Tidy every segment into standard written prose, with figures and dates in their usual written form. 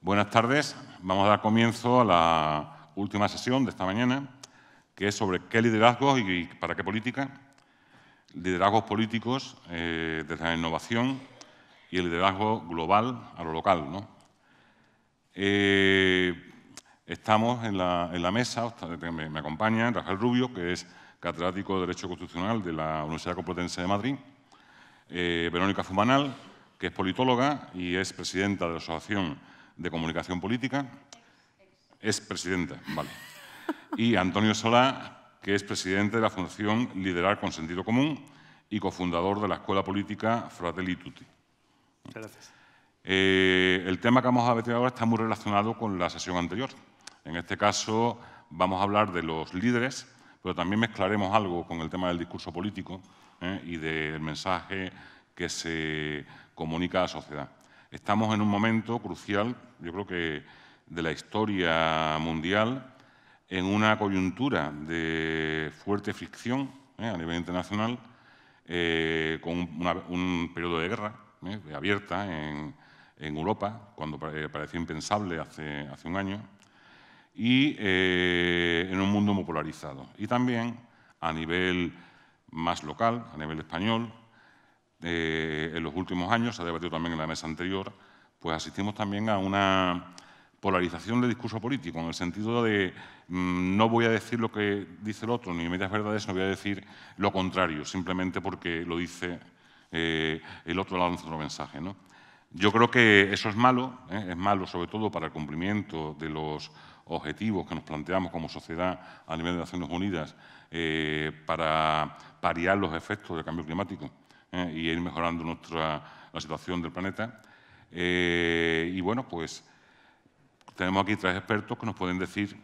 Buenas tardes. Vamos a dar comienzo a la última sesión de esta mañana, que es sobre qué liderazgos y para qué política. Liderazgos políticos desde la innovación y el liderazgo global a lo local, ¿no? Estamos en la mesa, me acompaña Rafael Rubio, que es catedrático de Derecho Constitucional de la Universidad Complutense de Madrid, Verónica Fumanal, que es politóloga y es presidenta de la Asociación de Comunicación Política. Es presidenta, vale. Y Antonio Solá, que es presidente de la Fundación Liderar con Sentido Común y cofundador de la Escuela Política Fratelli Tutti. Muchas gracias. El tema que vamos a ver ahora está muy relacionado con la sesión anterior. En este caso vamos a hablar de los líderes, pero también mezclaremos algo con el tema del discurso político y del mensaje que se comunica a la sociedad. Estamos en un momento crucial, yo creo que de la historia mundial, en una coyuntura de fuerte fricción a nivel internacional, con un periodo de guerra abierta en Europa, cuando parecía impensable hace un año, y en un mundo muy polarizado. Y también a nivel más local, a nivel español, en los últimos años, se ha debatido también en la mesa anterior, pues asistimos también a una polarización del discurso político, en el sentido de no voy a decir lo que dice el otro, ni medias verdades, no voy a decir lo contrario, simplemente porque lo dice el otro lanza otro mensaje, ¿no? Yo creo que eso es malo sobre todo para el cumplimiento de los objetivos que nos planteamos como sociedad a nivel de Naciones Unidas para paliar los efectos del cambio climático y ir mejorando la situación del planeta. Y bueno, pues tenemos aquí tres expertos que nos pueden decir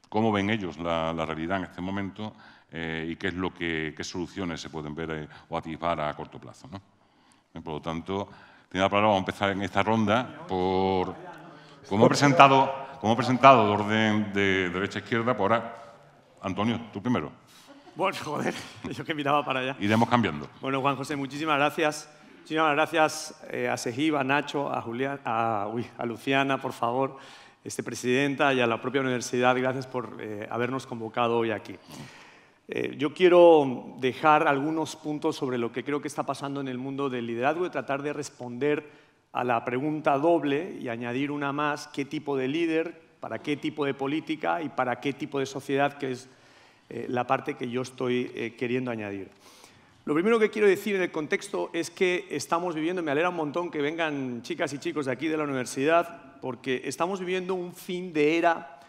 cómo ven ellos la realidad en este momento y qué soluciones se pueden ver o atisbar a corto plazo, ¿no? Por lo tanto, tiene la palabra, vamos a empezar en esta ronda por... Como he presentado de orden de derecha a izquierda, por ahora, Antonio, tú primero. Bueno, joder, yo que miraba para allá. Iremos cambiando. Bueno, Juan José, muchísimas gracias. Muchísimas gracias a Sejib, a Nacho, a Luciana, por favor, presidenta, y a la propia universidad. Gracias por habernos convocado hoy aquí. Yo quiero dejar algunos puntos sobre lo que creo que está pasando en el mundo del liderazgo y tratar de responder a la pregunta doble y añadir una más: ¿qué tipo de líder, para qué tipo de política y para qué tipo de sociedad?, que es la parte que yo estoy queriendo añadir. Lo primero que quiero decir en el contexto es que estamos viviendo, me alegra un montón que vengan chicas y chicos de aquí de la universidad, porque estamos viviendo un fin de era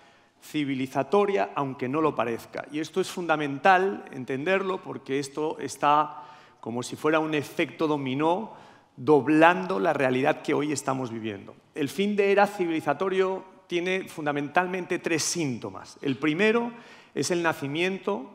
civilizatoria, aunque no lo parezca. Y esto es fundamental entenderlo, porque esto está como si fuera un efecto dominó, doblando la realidad que hoy estamos viviendo. El fin de era civilizatorio tiene fundamentalmente tres síntomas. El primero es el nacimiento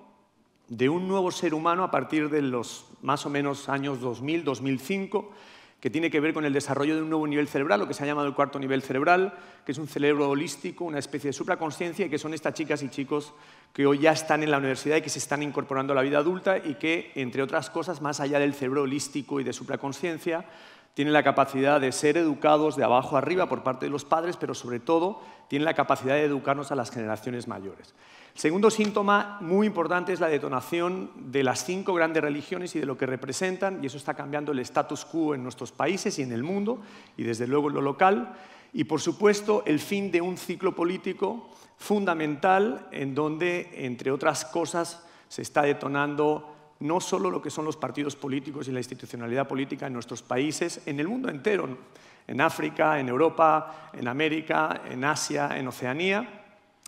de un nuevo ser humano a partir de los más o menos años 2000, 2005, que tiene que ver con el desarrollo de un nuevo nivel cerebral, lo que se ha llamado el cuarto nivel cerebral, que es un cerebro holístico, una especie de supraconsciencia, y que son estas chicas y chicos que hoy ya están en la universidad y que se están incorporando a la vida adulta y que, entre otras cosas, más allá del cerebro holístico y de supraconsciencia, tienen la capacidad de ser educados de abajo arriba por parte de los padres, pero sobre todo tienen la capacidad de educarnos a las generaciones mayores. El segundo síntoma muy importante es la detonación de las 5 grandes religiones y de lo que representan, y eso está cambiando el status quo en nuestros países y en el mundo, y desde luego en lo local. Y, por supuesto, el fin de un ciclo político fundamental en donde, entre otras cosas, se está detonando no solo lo que son los partidos políticos y la institucionalidad política en nuestros países, en el mundo entero, en África, en Europa, en América, en Asia, en Oceanía,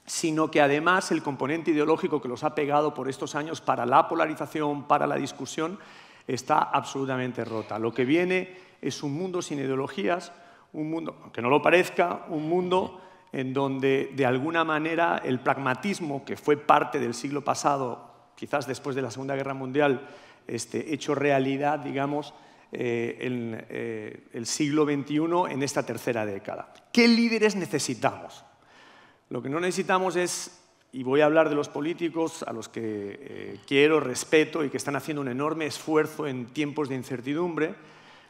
sino que además el componente ideológico que los ha pegado por estos años para la polarización, para la discusión, está absolutamente rota. Lo que viene es un mundo sin ideologías, un mundo, aunque no lo parezca, un mundo en donde de alguna manera el pragmatismo, que fue parte del siglo pasado, quizás después de la Segunda Guerra Mundial, hecho realidad, digamos, el siglo XXI en esta tercera década. ¿Qué líderes necesitamos? Lo que no necesitamos es, y voy a hablar de los políticos a los que quiero, respeto y que están haciendo un enorme esfuerzo en tiempos de incertidumbre,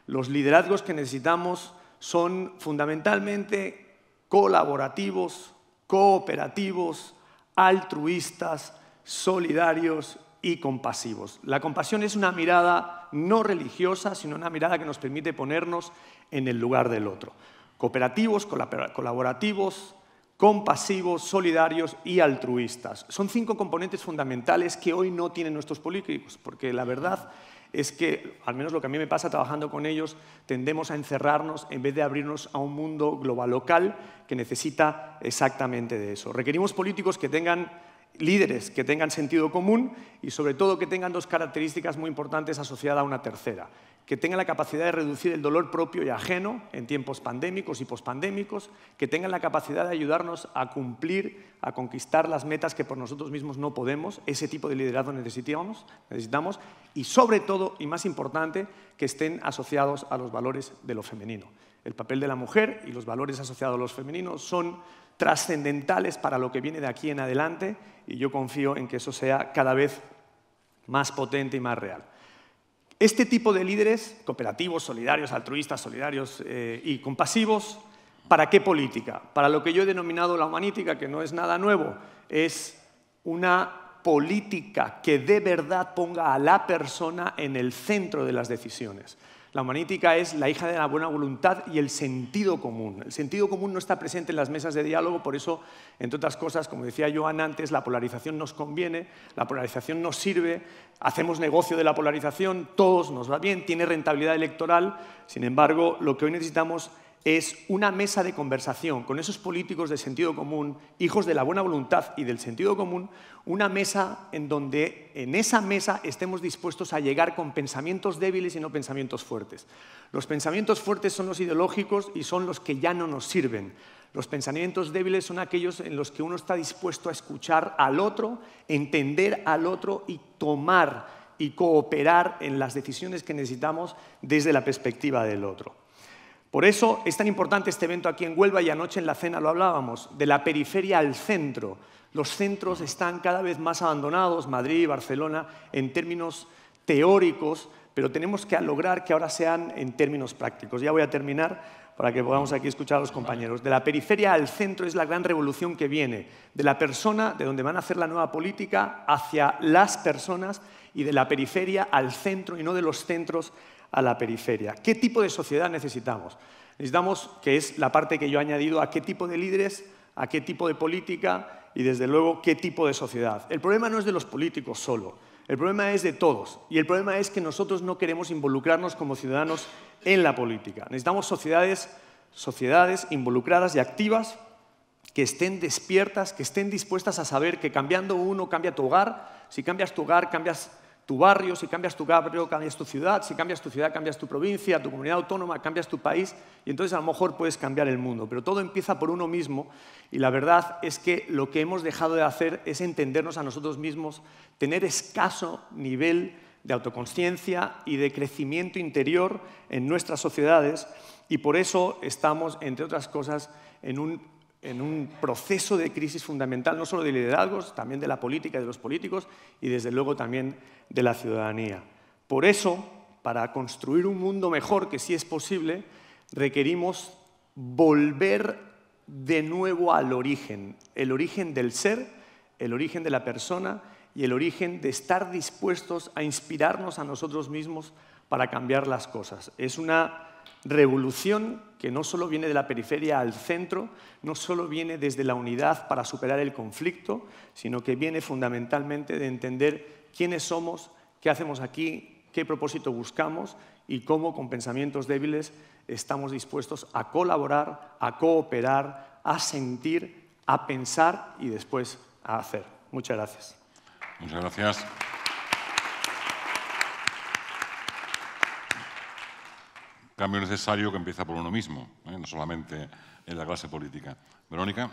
los liderazgos que necesitamos son fundamentalmente colaborativos, cooperativos, altruistas, solidarios y compasivos. La compasión es una mirada no religiosa, sino una mirada que nos permite ponernos en el lugar del otro. Cooperativos, colaborativos, compasivos, solidarios y altruistas. Son 5 componentes fundamentales que hoy no tienen nuestros políticos, porque la verdad es que, al menos lo que a mí me pasa trabajando con ellos, tendemos a encerrarnos en vez de abrirnos a un mundo global local que necesita exactamente de eso. Requerimos políticos que tengan líderes que tengan sentido común y, sobre todo, que tengan 2 características muy importantes asociadas a una tercera. Que tengan la capacidad de reducir el dolor propio y ajeno en tiempos pandémicos y pospandémicos, que tengan la capacidad de ayudarnos a cumplir, a conquistar las metas que por nosotros mismos no podemos. Ese tipo de liderazgo necesitamos y, sobre todo, y más importante, que estén asociados a los valores de lo femenino. El papel de la mujer y los valores asociados a los femeninos son trascendentales para lo que viene de aquí en adelante, y yo confío en que eso sea cada vez más potente y más real. Este tipo de líderes, cooperativos, solidarios, altruistas, solidarios y compasivos, ¿para qué política? Para lo que yo he denominado la humanítica, que no es nada nuevo, es una política que de verdad ponga a la persona en el centro de las decisiones. La humanítica es la hija de la buena voluntad y el sentido común. El sentido común no está presente en las mesas de diálogo, por eso, entre otras cosas, como decía Joan antes, la polarización nos conviene, la polarización nos sirve, hacemos negocio de la polarización, todos nos va bien, tiene rentabilidad electoral. Sin embargo, lo que hoy necesitamos es una mesa de conversación con esos políticos de sentido común, hijos de la buena voluntad y del sentido común, una mesa en donde en esa mesa estemos dispuestos a llegar con pensamientos débiles y no pensamientos fuertes. Los pensamientos fuertes son los ideológicos y son los que ya no nos sirven. Los pensamientos débiles son aquellos en los que uno está dispuesto a escuchar al otro, entender al otro y tomar y cooperar en las decisiones que necesitamos desde la perspectiva del otro. Por eso es tan importante este evento aquí en Huelva, y anoche en la cena lo hablábamos, de la periferia al centro. Los centros están cada vez más abandonados, Madrid, Barcelona, en términos teóricos, pero tenemos que lograr que ahora sean en términos prácticos. Ya voy a terminar para que podamos aquí escuchar a los compañeros. De la periferia al centro es la gran revolución que viene, de la persona, de donde van a hacer la nueva política, hacia las personas, y de la periferia al centro y no de los centros a la periferia. ¿Qué tipo de sociedad necesitamos? Necesitamos, que es la parte que yo he añadido, a qué tipo de líderes, a qué tipo de política y, desde luego, qué tipo de sociedad. El problema no es de los políticos solo, el problema es de todos, y el problema es que nosotros no queremos involucrarnos como ciudadanos en la política. Necesitamos sociedades involucradas y activas, que estén despiertas, que estén dispuestas a saber que cambiando uno cambia tu hogar. Si cambias tu hogar, cambias tu barrio. Si cambias tu barrio, cambias tu ciudad. Si cambias tu ciudad, cambias tu provincia, tu comunidad autónoma, cambias tu país. Y entonces a lo mejor puedes cambiar el mundo. Pero todo empieza por uno mismo, y la verdad es que lo que hemos dejado de hacer es entendernos a nosotros mismos, tener escaso nivel de autoconsciencia y de crecimiento interior en nuestras sociedades, y por eso estamos, entre otras cosas, en un proceso de crisis fundamental, no solo de liderazgos, también de la política y de los políticos, y desde luego también de la ciudadanía. Por eso, para construir un mundo mejor, que sí es posible, requerimos volver de nuevo al origen, el origen del ser, el origen de la persona y el origen de estar dispuestos a inspirarnos a nosotros mismos para cambiar las cosas. Es una revolución que no solo viene de la periferia al centro, no solo viene desde la unidad para superar el conflicto, sino que viene fundamentalmente de entender quiénes somos, qué hacemos aquí, qué propósito buscamos y cómo, con pensamientos débiles, estamos dispuestos a colaborar, a cooperar, a sentir, a pensar y después a hacer. Muchas gracias. Muchas gracias. Cambio necesario que empieza por uno mismo, no solamente en la clase política. Verónica.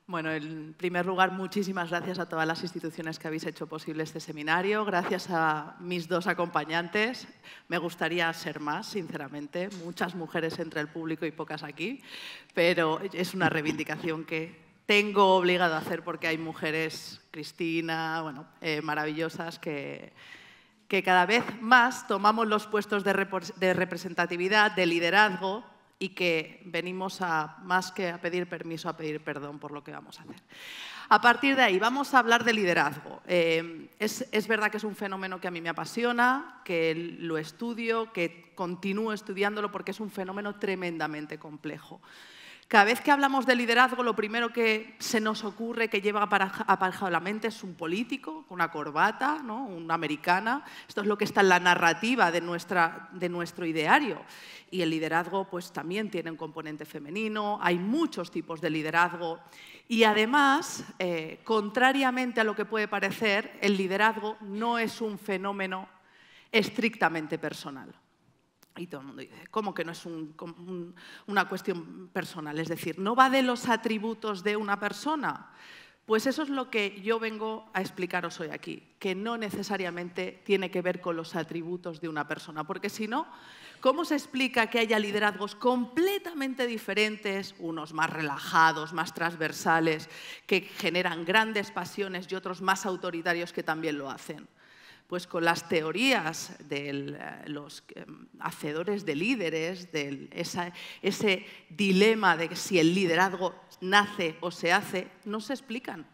Bueno, en primer lugar, muchísimas gracias a todas las instituciones que habéis hecho posible este seminario. Gracias a mis 2 acompañantes. Me gustaría ser más, sinceramente. Muchas mujeres entre el público y pocas aquí, pero es una reivindicación que tengo obligado a hacer porque hay mujeres, Cristina, maravillosas, que cada vez más tomamos los puestos de representatividad, de liderazgo, y que venimos más que a pedir permiso, a pedir perdón por lo que vamos a hacer. A partir de ahí, vamos a hablar de liderazgo. Es verdad que es un fenómeno que a mí me apasiona, que lo estudio, que continúo estudiándolo porque es un fenómeno tremendamente complejo. Cada vez que hablamos de liderazgo, lo primero que se nos ocurre, que lleva aparejado a la mente, es un político con una corbata, ¿no? Una americana. Esto es lo que está en la narrativa de nuestro ideario. Y el liderazgo pues, también tiene un componente femenino, hay muchos tipos de liderazgo. Y además, contrariamente a lo que puede parecer, el liderazgo no es un fenómeno estrictamente personal. Y todo el mundo dice, ¿cómo que no es una cuestión personal? Es decir, ¿no va de los atributos de una persona? Pues eso es lo que yo vengo a explicaros hoy aquí, que no necesariamente tiene que ver con los atributos de una persona, porque si no, ¿cómo se explica que haya liderazgos completamente diferentes, unos más relajados, más transversales, que generan grandes pasiones y otros más autoritarios que también lo hacen? Pues con las teorías de los hacedores de líderes, de ese dilema de si el liderazgo nace o se hace, no se explican.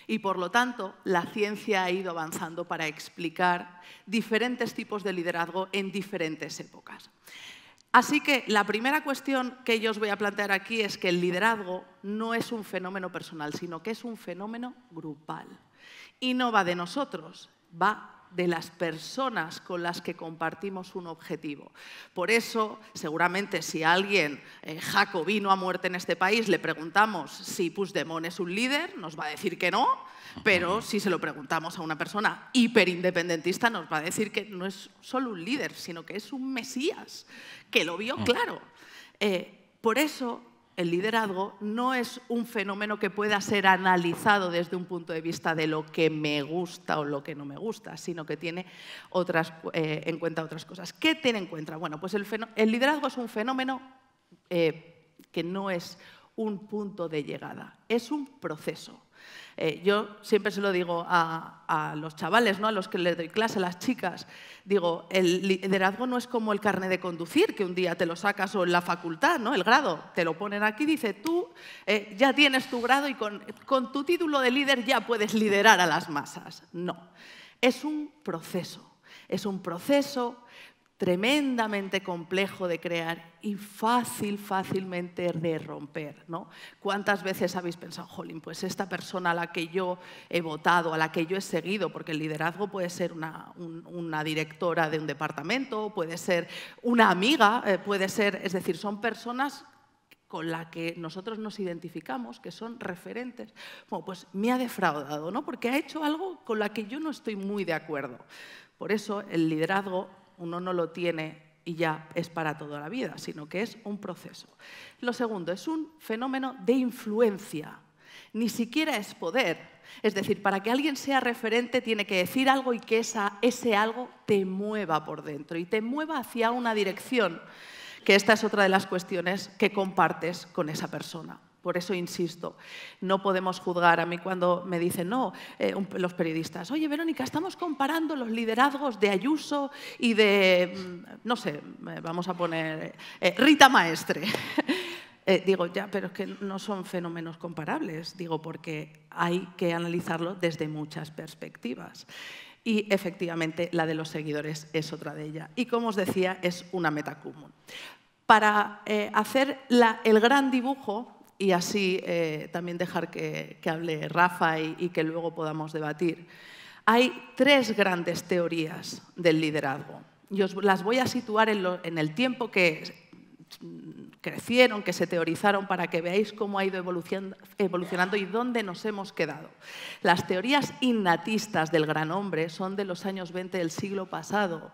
Y por lo tanto, la ciencia ha ido avanzando para explicar diferentes tipos de liderazgo en diferentes épocas. Así que la primera cuestión que yo os voy a plantear aquí es que el liderazgo no es un fenómeno personal, sino que es un fenómeno grupal. Y no va de nosotros, va de las personas con las que compartimos un objetivo. Por eso, seguramente, si alguien jacobino a muerte en este país, le preguntamos si Puigdemont es un líder, nos va a decir que no, pero si se lo preguntamos a una persona hiperindependentista, nos va a decir que no es solo un líder, sino que es un mesías, que lo vio claro. Por eso, el liderazgo no es un fenómeno que pueda ser analizado desde un punto de vista de lo que me gusta o lo que no me gusta, sino que tiene en cuenta otras cosas. ¿Qué tiene en cuenta? Bueno, pues el liderazgo es un fenómeno que no es un punto de llegada, es un proceso. Yo siempre se lo digo a los chavales, ¿no? A los que les doy clase, a las chicas, digo, el liderazgo no es como el carnet de conducir, que un día te lo sacas o en la facultad, ¿no? El grado, te lo ponen aquí, dice, tú ya tienes tu grado y con tu título de líder ya puedes liderar a las masas. No, es un proceso tremendamente complejo de crear y fácilmente de romper, ¿no? ¿Cuántas veces habéis pensado, jolín, pues esta persona a la que yo he votado, a la que yo he seguido, porque el liderazgo puede ser una directora de un departamento, puede ser una amiga, puede ser, es decir, son personas con las que nosotros nos identificamos, que son referentes, bueno, pues me ha defraudado, ¿no? Porque ha hecho algo con la que yo no estoy muy de acuerdo. Por eso el liderazgo uno no lo tiene y ya es para toda la vida, sino que es un proceso. Lo segundo, es un fenómeno de influencia. Ni siquiera es poder. Es decir, para que alguien sea referente tiene que decir algo y que ese algo te mueva por dentro y te mueva hacia una dirección, que esta es otra de las cuestiones que compartes con esa persona. Por eso insisto, no podemos juzgar. A mí cuando me dicen, no, los periodistas, oye, Verónica, estamos comparando los liderazgos de Ayuso y de, no sé, vamos a poner Rita Maestre. Digo, ya, pero es que no son fenómenos comparables. Digo, porque hay que analizarlo desde muchas perspectivas. Y efectivamente la de los seguidores es otra de ellas. Y como os decía, es una meta común. Para hacer el gran dibujo, y así también dejar que hable Rafa y que luego podamos debatir. Hay tres grandes teorías del liderazgo. Y os las voy a situar en el tiempo que crecieron, que se teorizaron, para que veáis cómo ha ido evolucionando y dónde nos hemos quedado. Las teorías innatistas del gran hombre son de los años 20 del siglo pasado.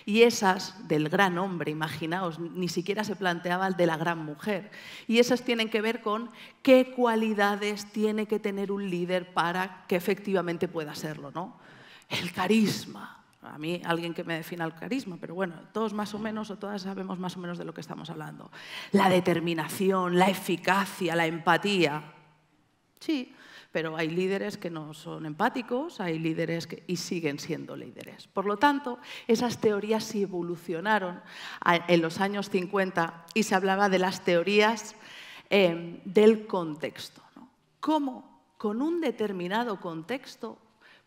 Y esas del gran hombre, imaginaos, ni siquiera se planteaba el de la gran mujer. Y esas tienen que ver con qué cualidades tiene que tener un líder para que efectivamente pueda serlo, ¿no? El carisma. A mí, alguien que me defina el carisma, pero bueno, todos más o menos, o todas sabemos más o menos de lo que estamos hablando. La determinación, la eficacia, la empatía. Sí, Pero hay líderes que no son empáticos, hay líderes y siguen siendo líderes. Por lo tanto, esas teorías sí evolucionaron en los años 50 y se hablaba de las teorías del contexto, ¿no? Cómo con un determinado contexto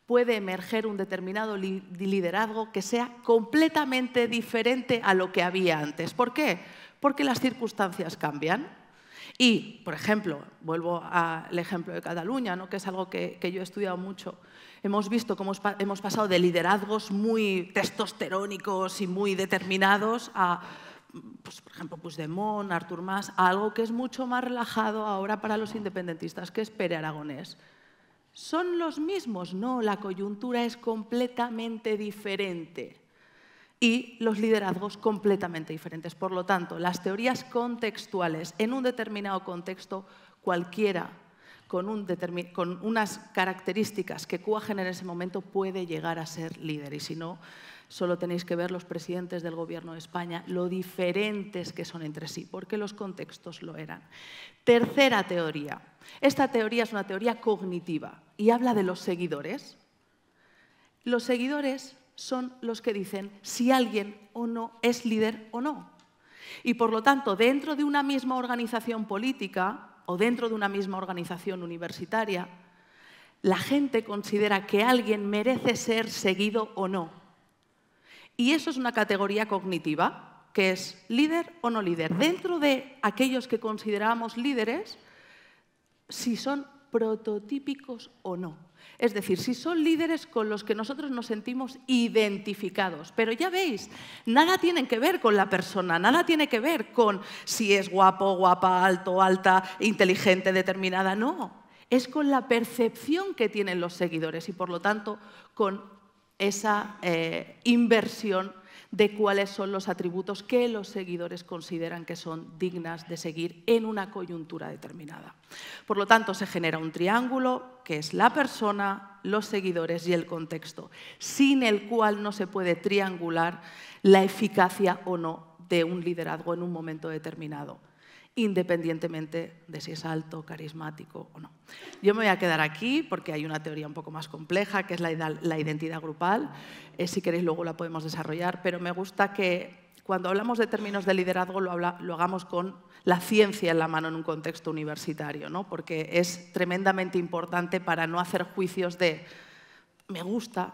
puede emerger un determinado liderazgo que sea completamente diferente a lo que había antes. ¿Por qué? Porque las circunstancias cambian. Y, por ejemplo, vuelvo al ejemplo de Cataluña, ¿no? Que es algo que yo he estudiado mucho. Hemos visto cómo hemos pasado de liderazgos muy testosterónicos y muy determinados a, pues, por ejemplo, Puigdemont, Artur Mas, a algo que es mucho más relajado ahora para los independentistas, que es Pere Aragonés. ¿Son los mismos? No, la coyuntura es completamente diferente. Y los liderazgos completamente diferentes. Por lo tanto, las teorías contextuales en un determinado contexto, cualquiera con unas características que cuajen en ese momento puede llegar a ser líder. Y si no, solo tenéis que ver los presidentes del Gobierno de España, lo diferentes que son entre sí, porque los contextos lo eran. Tercera teoría. Esta teoría es una teoría cognitiva y habla de los seguidores. Los seguidores son los que dicen si alguien o no es líder o no. Y por lo tanto, dentro de una misma organización política o dentro de una misma organización universitaria, la gente considera que alguien merece ser seguido o no. Y eso es una categoría cognitiva, que es líder o no líder. Dentro de aquellos que consideramos líderes, si son prototípicos o no. Es decir, si son líderes con los que nosotros nos sentimos identificados. Pero ya veis, nada tiene que ver con la persona, nada tiene que ver con si es guapo, guapa, alto, alta, inteligente, determinada. No, es con la percepción que tienen los seguidores y, por lo tanto, con esa inversión de cuáles son los atributos que los seguidores consideran que son dignas de seguir en una coyuntura determinada. Por lo tanto, se genera un triángulo que es la persona, los seguidores y el contexto, sin el cual no se puede triangular la eficacia o no de un liderazgo en un momento determinado, independientemente de si es alto, carismático o no. Yo me voy a quedar aquí porque hay una teoría un poco más compleja, que es la identidad grupal. Si queréis luego la podemos desarrollar, pero me gusta que cuando hablamos de términos de liderazgo lo hagamos con la ciencia en la mano en un contexto universitario, ¿no? Porque es tremendamente importante para no hacer juicios de me gusta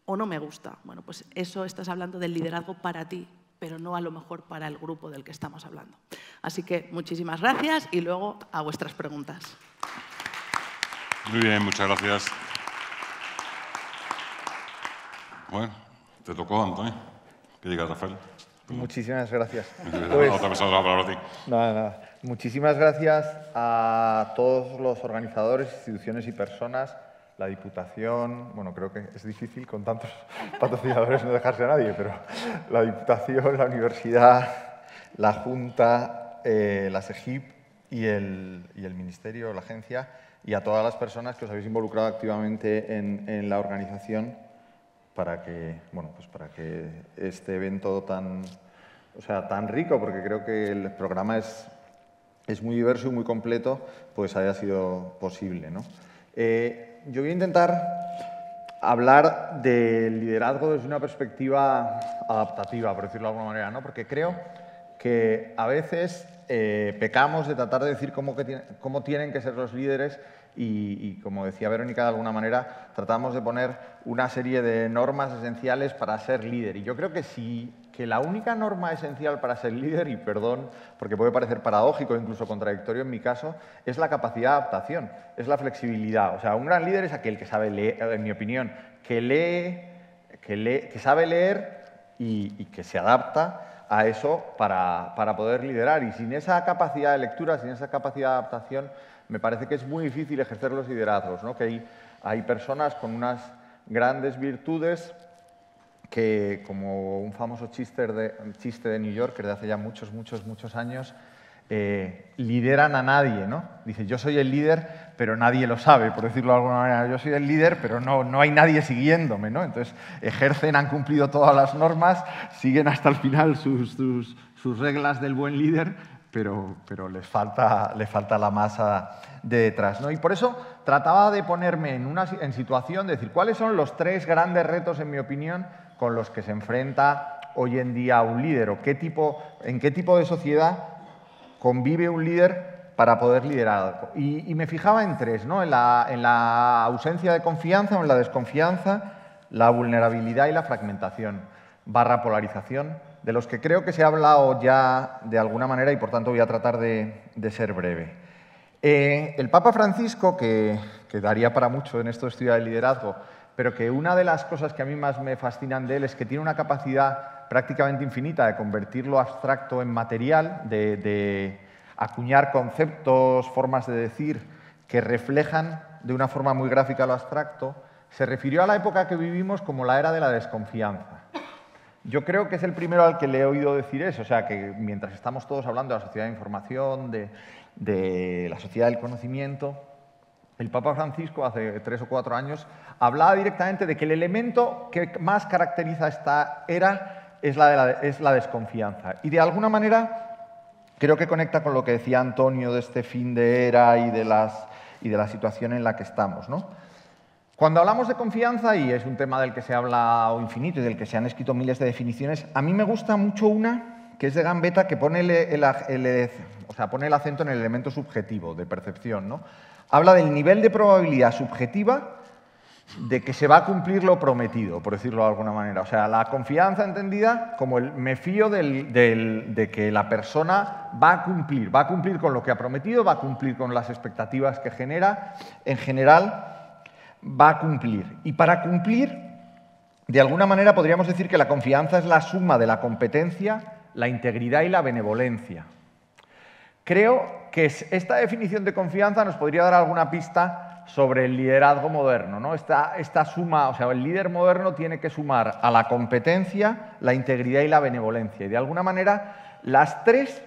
o no me gusta. Bueno, pues eso estás hablando del liderazgo para ti, pero no a lo mejor para el grupo del que estamos hablando. Así que muchísimas gracias y luego a vuestras preguntas. Muy bien, muchas gracias. Bueno, te tocó, Antonio. ¿Qué digas, Rafael? Muchísimas gracias. Otra persona la palabra a ti. Nada. Muchísimas gracias a todos los organizadores, instituciones y personas, la Diputación, bueno, creo que es difícil con tantos patrocinadores no dejarse a nadie, pero la Diputación, la Universidad, la Junta, la SEGIP y el Ministerio, la Agencia, y a todas las personas que os habéis involucrado activamente en la organización para que este evento tan rico, porque creo que el programa es muy diverso y muy completo, pues haya sido posible, ¿no? Yo voy a intentar hablar del liderazgo desde una perspectiva adaptativa, por decirlo de alguna manera, ¿no? Porque creo que a veces pecamos de tratar de decir cómo tienen que ser los líderes y, como decía Verónica, de alguna manera tratamos de poner una serie de normas esenciales para ser líder. Y yo creo que la única norma esencial para ser líder, y perdón, porque puede parecer paradójico, incluso contradictorio en mi caso, es la capacidad de adaptación, es la flexibilidad. O sea, un gran líder es aquel que sabe leer, en mi opinión, que sabe leer y que se adapta a eso para poder liderar. Y sin esa capacidad de lectura, sin esa capacidad de adaptación, me parece que es muy difícil ejercer los liderazgos, ¿no? Que hay personas con unas grandes virtudes que, como un famoso chiste de New Yorker de hace ya muchos años, lideran a nadie, ¿no? Dice, yo soy el líder, pero nadie lo sabe, por decirlo de alguna manera. Yo soy el líder, pero no hay nadie siguiéndome, ¿no? Entonces, han cumplido todas las normas, siguen hasta el final sus reglas del buen líder, pero les falta la masa de detrás, ¿no? Y por eso trataba de ponerme en situación de decir cuáles son los 3 grandes retos, en mi opinión, con los que se enfrenta hoy en día un líder, o en qué tipo de sociedad convive un líder para poder liderar algo. Y me fijaba en 3, ¿no? En la ausencia de confianza o en la desconfianza, la vulnerabilidad y la fragmentación / polarización, de los que creo que se ha hablado ya de alguna manera y por tanto voy a tratar de ser breve. El Papa Francisco, que daría para mucho en esto de estudiar el liderazgo, pero que una de las cosas que a mí más me fascinan de él es que tiene una capacidad prácticamente infinita de convertir lo abstracto en material, de acuñar conceptos, formas de decir que reflejan de una forma muy gráfica lo abstracto. Se refirió a la época que vivimos como la era de la desconfianza. Yo creo que es el primero al que le he oído decir eso, o sea, que mientras estamos todos hablando de la sociedad de información, de la sociedad del conocimiento, el Papa Francisco, hace 3 o 4 años, hablaba directamente de que el elemento que más caracteriza esta era es la desconfianza. Y de alguna manera creo que conecta con lo que decía Antonio de este fin de era y de la situación en la que estamos, ¿no? Cuando hablamos de confianza, y es un tema del que se habla infinito y del que se han escrito miles de definiciones, a mí me gusta mucho una que es de Gambetta, que pone el acento en el elemento subjetivo de percepción, ¿no? Habla del nivel de probabilidad subjetiva de que se va a cumplir lo prometido, por decirlo de alguna manera. O sea, la confianza entendida como el me fío de que la persona va a cumplir con lo que ha prometido, va a cumplir con las expectativas que genera, en general va a cumplir. Y para cumplir, de alguna manera podríamos decir que la confianza es la suma de la competencia, la integridad y la benevolencia. Creo que esta definición de confianza nos podría dar alguna pista sobre el liderazgo moderno, ¿no? Esta suma, o sea, el líder moderno tiene que sumar a la competencia, la integridad y la benevolencia. Y de alguna manera, las 3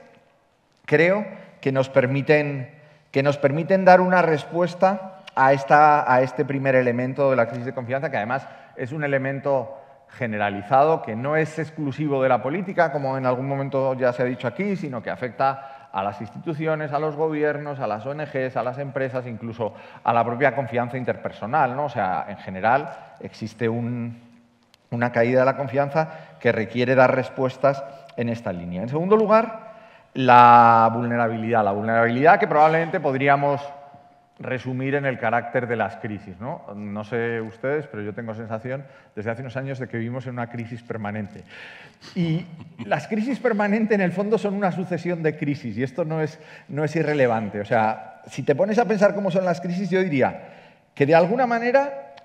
creo que nos permiten dar una respuesta a este primer elemento de la crisis de confianza, que además es un elemento generalizado, que no es exclusivo de la política, como en algún momento ya se ha dicho aquí, sino que afecta a las instituciones, a los gobiernos, a las ONGs, a las empresas, incluso a la propia confianza interpersonal, ¿no? O sea, en general existe una caída de la confianza que requiere dar respuestas en esta línea. En segundo lugar, la vulnerabilidad que probablemente podríamos resumir en el carácter de las crisis, ¿no? No sé ustedes, pero yo tengo sensación desde hace unos años de que vivimos en una crisis permanente. Y las crisis permanentes en el fondo son una sucesión de crisis y esto no es irrelevante. O sea, si te pones a pensar cómo son las crisis, yo diría que de alguna manera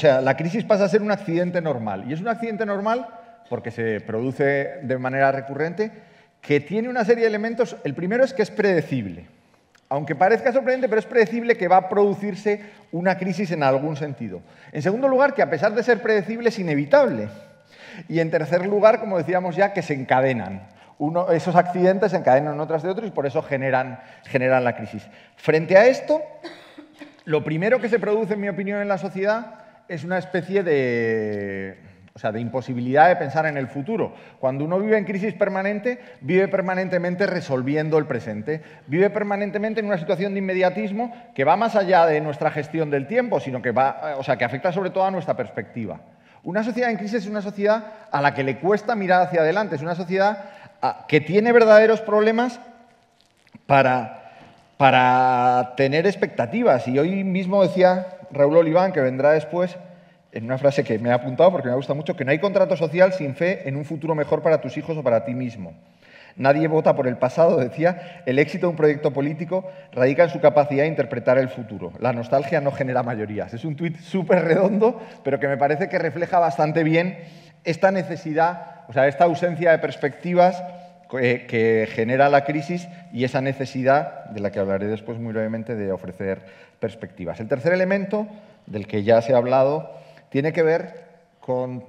la crisis pasa a ser un accidente normal. Y es un accidente normal porque se produce de manera recurrente, que tiene una serie de elementos. El primero es que es predecible. Aunque parezca sorprendente, pero es predecible que va a producirse una crisis en algún sentido. En segundo lugar, que a pesar de ser predecible, es inevitable. Y en tercer lugar, como decíamos ya, que se encadenan. Esos accidentes se encadenan uno tras de otro y por eso generan la crisis. Frente a esto, lo primero que se produce, en mi opinión, en la sociedad es una especie de imposibilidad de pensar en el futuro. Cuando uno vive en crisis permanente, vive permanentemente resolviendo el presente, vive permanentemente en una situación de inmediatismo que va más allá de nuestra gestión del tiempo, sino que afecta sobre todo a nuestra perspectiva. Una sociedad en crisis es una sociedad a la que le cuesta mirar hacia adelante, es una sociedad que tiene verdaderos problemas para tener expectativas. Y hoy mismo decía Raúl Oliván, que vendrá después, en una frase que me he apuntado porque me gusta mucho, que no hay contrato social sin fe en un futuro mejor para tus hijos o para ti mismo. Nadie vota por el pasado, decía. El éxito de un proyecto político radica en su capacidad de interpretar el futuro. La nostalgia no genera mayorías. Es un tuit súper redondo, pero que me parece que refleja bastante bien esta necesidad, esta ausencia de perspectivas que genera la crisis y esa necesidad, de la que hablaré después muy brevemente, de ofrecer perspectivas. El tercer elemento, del que ya se ha hablado, tiene que ver con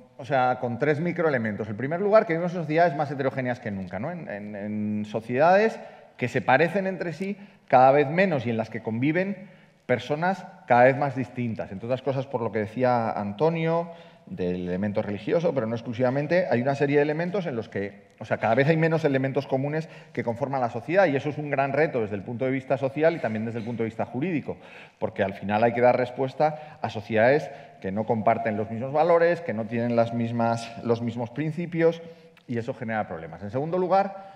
3 microelementos. En primer lugar, que vivimos en sociedades más heterogéneas que nunca, ¿no? En sociedades que se parecen entre sí cada vez menos y en las que conviven personas cada vez más distintas. Entre otras cosas, por lo que decía Antonio, del elemento religioso, pero no exclusivamente, hay una serie de elementos en los que, o sea, cada vez hay menos elementos comunes que conforman la sociedad, y eso es un gran reto desde el punto de vista social y también desde el punto de vista jurídico, porque al final hay que dar respuesta a sociedades que no comparten los mismos valores, que no tienen los mismos principios, y eso genera problemas. En segundo lugar,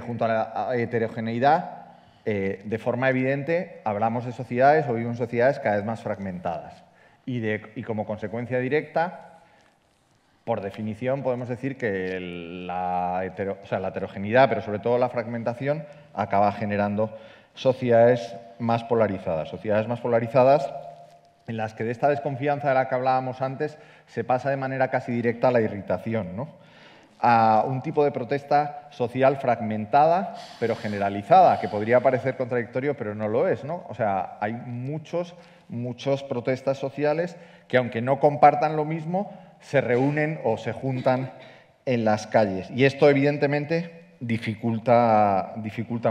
junto a la heterogeneidad, de forma evidente, hablamos de sociedades o vivimos en sociedades cada vez más fragmentadas. Y como consecuencia directa, por definición, podemos decir que la heterogeneidad, pero sobre todo la fragmentación, acaba generando sociedades más polarizadas en las que de esta desconfianza de la que hablábamos antes se pasa de manera casi directa a la irritación, ¿no? A un tipo de protesta social fragmentada, pero generalizada, que podría parecer contradictorio, pero no lo es, ¿no? O sea, hay muchas protestas sociales que, aunque no compartan lo mismo, se reúnen o se juntan en las calles. Y esto, evidentemente, dificulta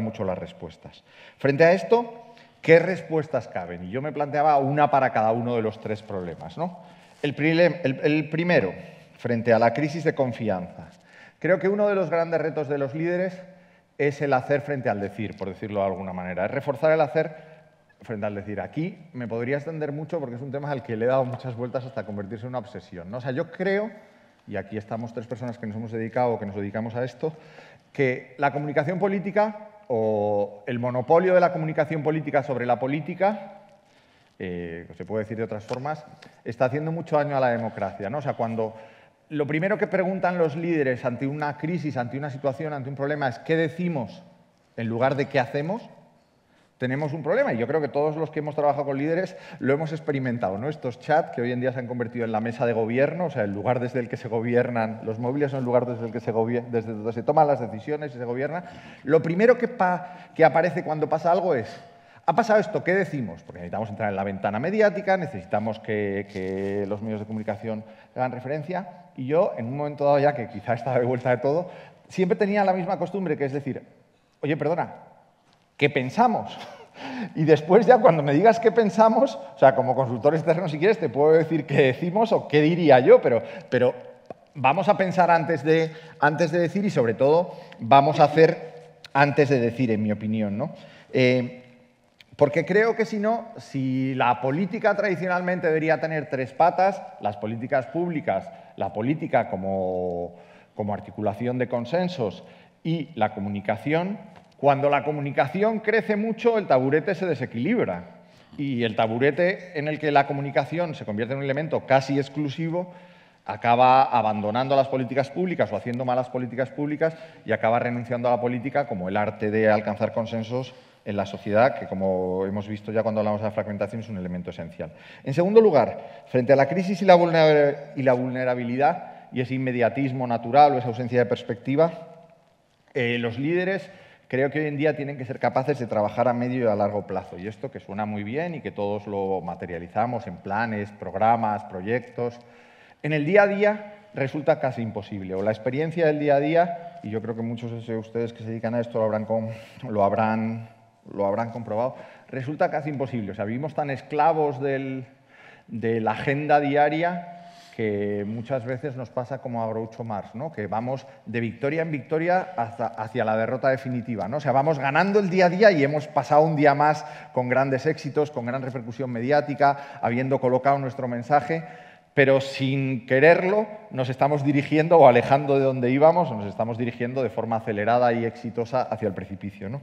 mucho las respuestas. Frente a esto, ¿qué respuestas caben? Y yo me planteaba una para cada uno de los tres problemas, ¿no? El primero, frente a la crisis de confianza. Creo que uno de los grandes retos de los líderes es el hacer frente al decir, por decirlo de alguna manera. Es reforzar el hacer frente al decir. Aquí me podría extender mucho porque es un tema al que le he dado muchas vueltas hasta convertirse en una obsesión, ¿no? O sea, yo creo, y aquí estamos tres personas que nos hemos dedicado, que nos dedicamos a esto, que la comunicación política o el monopolio de la comunicación política sobre la política, se puede decir de otras formas, está haciendo mucho daño a la democracia, ¿no? O sea, cuando lo primero que preguntan los líderes ante una crisis, ante una situación, ante un problema es ¿qué decimos en lugar de qué hacemos? Tenemos un problema, y yo creo que todos los que hemos trabajado con líderes lo hemos experimentado, ¿no? Estos chats que hoy en día se han convertido en la mesa de gobierno, o sea, el lugar desde el que se gobiernan, los móviles son el lugar desde el que desde donde se toman las decisiones y se gobierna. Lo primero que aparece cuando pasa algo es ¿ha pasado esto? ¿Qué decimos? Porque necesitamos entrar en la ventana mediática, necesitamos que los medios de comunicación hagan referencia. Y yo, en un momento dado ya, que quizá estaba de vuelta de todo, siempre tenía la misma costumbre, que es decir, oye, perdona, ¿qué pensamos? Y después ya cuando me digas qué pensamos, o sea, como consultor externo, si quieres, te puedo decir qué decimos o qué diría yo, pero vamos a pensar antes de decir y, sobre todo, vamos a hacer antes de decir, en mi opinión, ¿no? Porque creo que si la política tradicionalmente debería tener tres patas, las políticas públicas, la política como articulación de consensos y la comunicación, cuando la comunicación crece mucho, el taburete se desequilibra. Y el taburete en el que la comunicación se convierte en un elemento casi exclusivo acaba abandonando las políticas públicas o haciendo malas políticas públicas y acaba renunciando a la política como el arte de alcanzar consensos en la sociedad, que, como hemos visto ya cuando hablamos de la fragmentación, es un elemento esencial. En segundo lugar, frente a la crisis y la vulnerabilidad y ese inmediatismo natural o esa ausencia de perspectiva, los líderes creo que hoy en día tienen que ser capaces de trabajar a medio y a largo plazo. Y esto, que suena muy bien y que todos lo materializamos en planes, programas, proyectos, en el día a día resulta casi imposible. O la experiencia del día a día, y yo creo que muchos de ustedes que se dedican a esto lo habrán comprobado, resulta casi imposible. O sea, vivimos tan esclavos de la agenda diaria que muchas veces nos pasa como a Groucho Marx, ¿no? Que vamos de victoria en victoria hacia la derrota definitiva, ¿no? O sea, vamos ganando el día a día y hemos pasado un día más con grandes éxitos, con gran repercusión mediática, habiendo colocado nuestro mensaje, pero sin quererlo nos estamos dirigiendo o alejando de donde íbamos, o nos estamos dirigiendo de forma acelerada y exitosa hacia el precipicio, ¿no?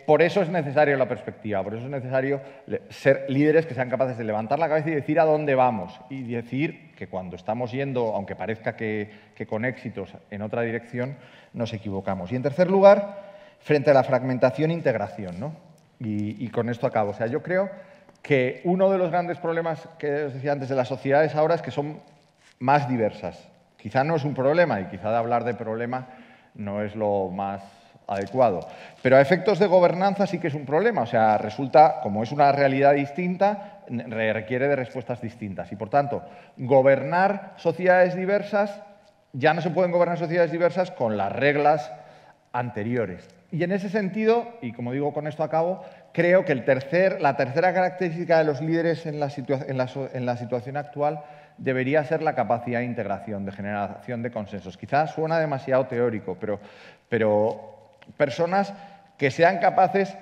Por eso es necesario la perspectiva, por eso es necesario ser líderes que sean capaces de levantar la cabeza y decir a dónde vamos, y decir que cuando estamos yendo, aunque parezca que con éxitos, en otra dirección, nos equivocamos. Y en tercer lugar, frente a la fragmentación e integración, ¿no? Y con esto acabo. O sea, yo creo que uno de los grandes problemas que os decía antes de las sociedades ahora es que son más diversas. Quizá no es un problema, y quizá de hablar de problema no es lo más adecuado. Pero a efectos de gobernanza sí que es un problema. O sea, resulta, como es una realidad distinta, requiere de respuestas distintas. Y, por tanto, gobernar sociedades diversas, ya no se pueden gobernar sociedades diversas con las reglas anteriores. Y en ese sentido, y como digo, con esto acabo, creo que la tercera característica de los líderes en la situación actual debería ser la capacidad de integración, de generación de consensos. Quizás suena demasiado teórico, pero personas que sean capaces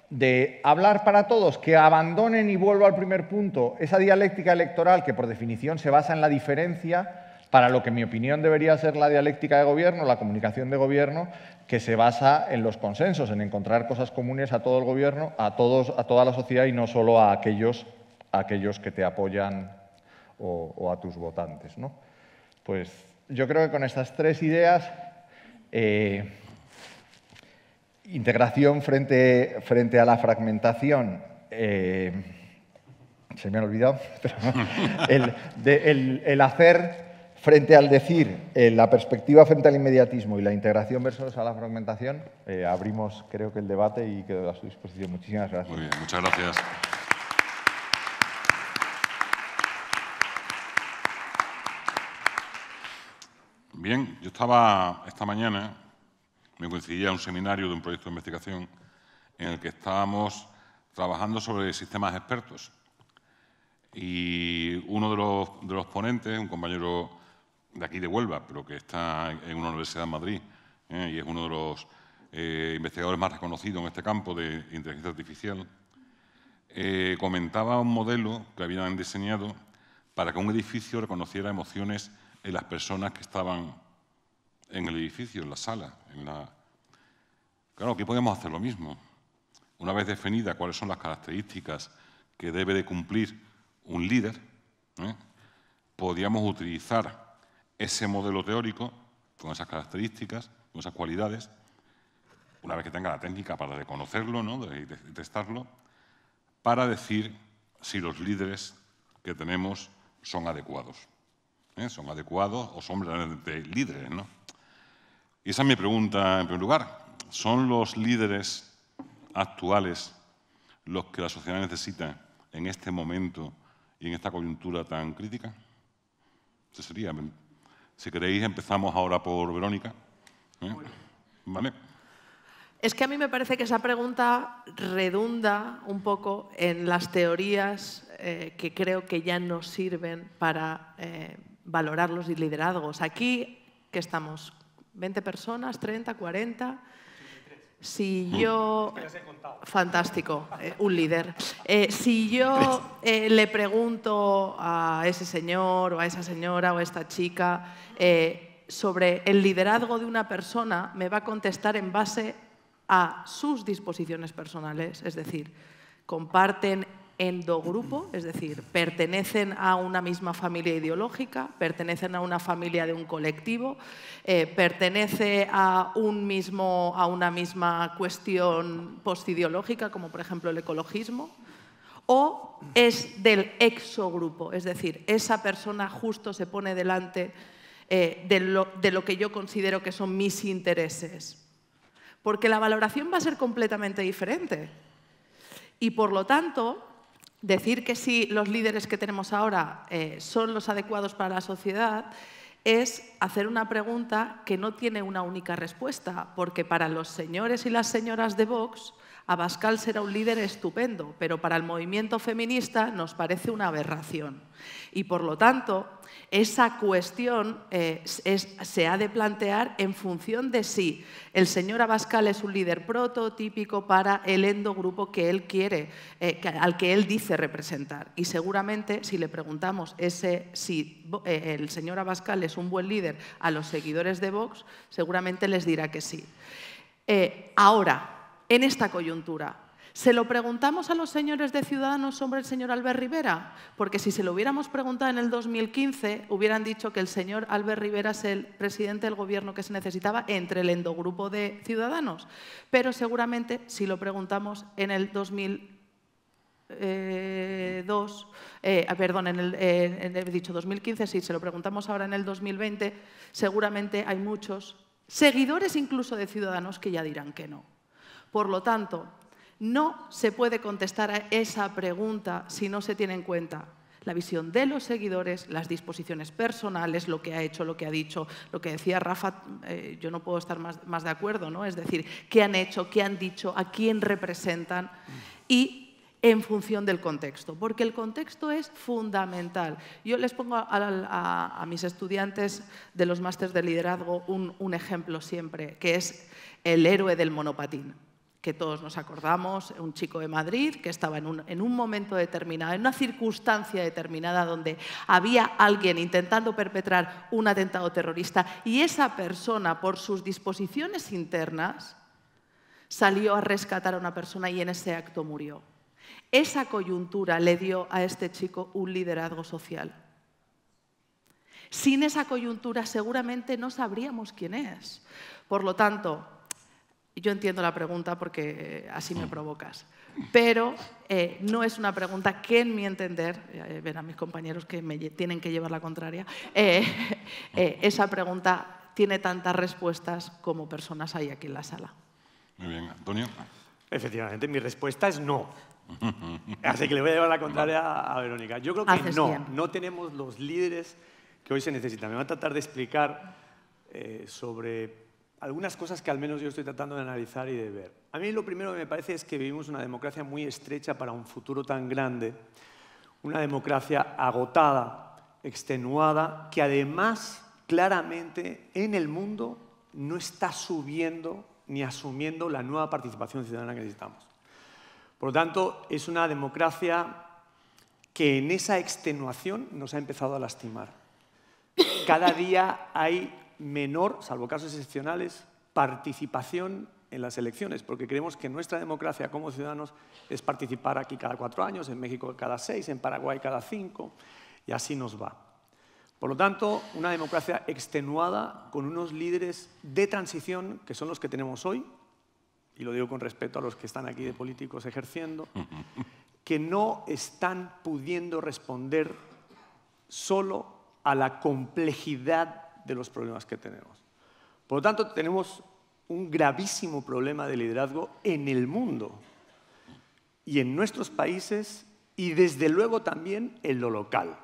de hablar para todos, que abandonen, y vuelvo al primer punto, esa dialéctica electoral que por definición se basa en la diferencia, para lo que en mi opinión debería ser la dialéctica de gobierno, la comunicación de gobierno, que se basa en los consensos, en encontrar cosas comunes a todo el gobierno, a toda la sociedad y no solo a aquellos que te apoyan o a tus votantes, ¿no? Pues yo creo que con estas tres ideas, integración frente a la fragmentación, se me ha olvidado, pero el hacer frente al decir, la perspectiva frente al inmediatismo y la integración versus a la fragmentación, abrimos, creo que el debate, y quedo a su disposición. Muchísimas gracias. Muy bien, muchas gracias. Bien, yo estaba esta mañana, me coincidía un seminario de un proyecto de investigación en el que estábamos trabajando sobre sistemas expertos. Y uno de los ponentes, un compañero de aquí de Huelva, pero que está en una universidad en Madrid, y es uno de los investigadores más reconocidos en este campo de inteligencia artificial, comentaba un modelo que habían diseñado para que un edificio reconociera emociones en las personas que estaban en el edificio, en la sala. Claro, aquí podemos hacer lo mismo. Una vez definida cuáles son las características que debe de cumplir un líder, podríamos utilizar ese modelo teórico con esas características, con esas cualidades, una vez que tenga la técnica para reconocerlo, ¿no?, de testarlo, para decir si los líderes que tenemos son adecuados. ¿Son adecuados o son realmente líderes, ¿no? Y esa es mi pregunta en primer lugar. ¿Son los líderes actuales los que la sociedad necesita en este momento y en esta coyuntura tan crítica? Eso sería. Si queréis, empezamos ahora por Verónica. ¿Vale? Es que a mí me parece que esa pregunta redunda un poco en las teorías que creo que ya nos sirven para valorar los liderazgos. Aquí, ¿qué estamos? ¿20 personas? ¿30? ¿40? Si yo... Fantástico, un líder. Si yo le pregunto a ese señor o a esa señora o a esta chica sobre el liderazgo de una persona, me va a contestar en base a sus disposiciones personales, es decir, comparten endogrupo, es decir, pertenecen a una misma familia ideológica, pertenecen a una familia de un colectivo, pertenece a una misma cuestión postideológica, como por ejemplo el ecologismo, o es del exogrupo, es decir, esa persona justo se pone delante de lo que yo considero que son mis intereses. Porque la valoración va a ser completamente diferente. Y por lo tanto, decir que sí, los líderes que tenemos ahora son los adecuados para la sociedad es hacer una pregunta que no tiene una única respuesta, porque para los señores y las señoras de Vox, Abascal será un líder estupendo, pero para el movimiento feminista nos parece una aberración. Y por lo tanto, esa cuestión se ha de plantear en función de si el señor Abascal es un líder prototípico para el endogrupo que él quiere, al que él dice representar. Y seguramente, si le preguntamos si el señor Abascal es un buen líder a los seguidores de Vox, seguramente les dirá que sí. Ahora, en esta coyuntura, ¿se lo preguntamos a los señores de Ciudadanos sobre el señor Albert Rivera? Porque si se lo hubiéramos preguntado en el 2015, hubieran dicho que el señor Albert Rivera es el presidente del gobierno que se necesitaba entre el endogrupo de Ciudadanos. Pero seguramente, si lo preguntamos en el 2015, si se lo preguntamos ahora en el 2020, seguramente hay muchos seguidores incluso de Ciudadanos que ya dirán que no. Por lo tanto, no se puede contestar a esa pregunta si no se tiene en cuenta la visión de los seguidores, las disposiciones personales, lo que ha hecho, lo que ha dicho, lo que decía Rafa, yo no puedo estar más de acuerdo, ¿no? Es decir, qué han hecho, qué han dicho, a quién representan y en función del contexto, porque el contexto es fundamental. Yo les pongo a mis estudiantes de los másteres de liderazgo un ejemplo siempre, que es el héroe del monopatín, que todos nos acordamos, un chico de Madrid que estaba en un momento determinado, en una circunstancia determinada donde había alguien intentando perpetrar un atentado terrorista y esa persona, por sus disposiciones internas, salió a rescatar a una persona y en ese acto murió. Esa coyuntura le dio a este chico un liderazgo social. Sin esa coyuntura seguramente no sabríamos quién es. Por lo tanto, yo entiendo la pregunta porque así me provocas, pero no es una pregunta que, en mi entender, ven a mis compañeros que me tienen que llevar la contraria, esa pregunta tiene tantas respuestas como personas hay aquí en la sala. Muy bien, Antonio. Efectivamente, mi respuesta es no. Así que le voy a llevar la contraria a Verónica. Yo creo que no tenemos los líderes que hoy se necesitan. Me voy a tratar de explicar sobre algunas cosas que al menos yo estoy tratando de analizar y de ver. A mí lo primero que me parece es que vivimos una democracia muy estrecha para un futuro tan grande, una democracia agotada, extenuada, que además claramente en el mundo no está subiendo ni asumiendo la nueva participación ciudadana que necesitamos. Por lo tanto, es una democracia que en esa extenuación nos ha empezado a lastimar. Cada día hay menor, salvo casos excepcionales, participación en las elecciones, porque creemos que nuestra democracia como ciudadanos es participar aquí cada 4 años, en México cada 6, en Paraguay cada 5, y así nos va. Por lo tanto, una democracia extenuada con unos líderes de transición que son los que tenemos hoy, y lo digo con respeto a los que están aquí de políticos ejerciendo, que no están pudiendo responder solo a la complejidad de los problemas que tenemos. Por lo tanto, tenemos un gravísimo problema de liderazgo en el mundo y en nuestros países y desde luego también en lo local.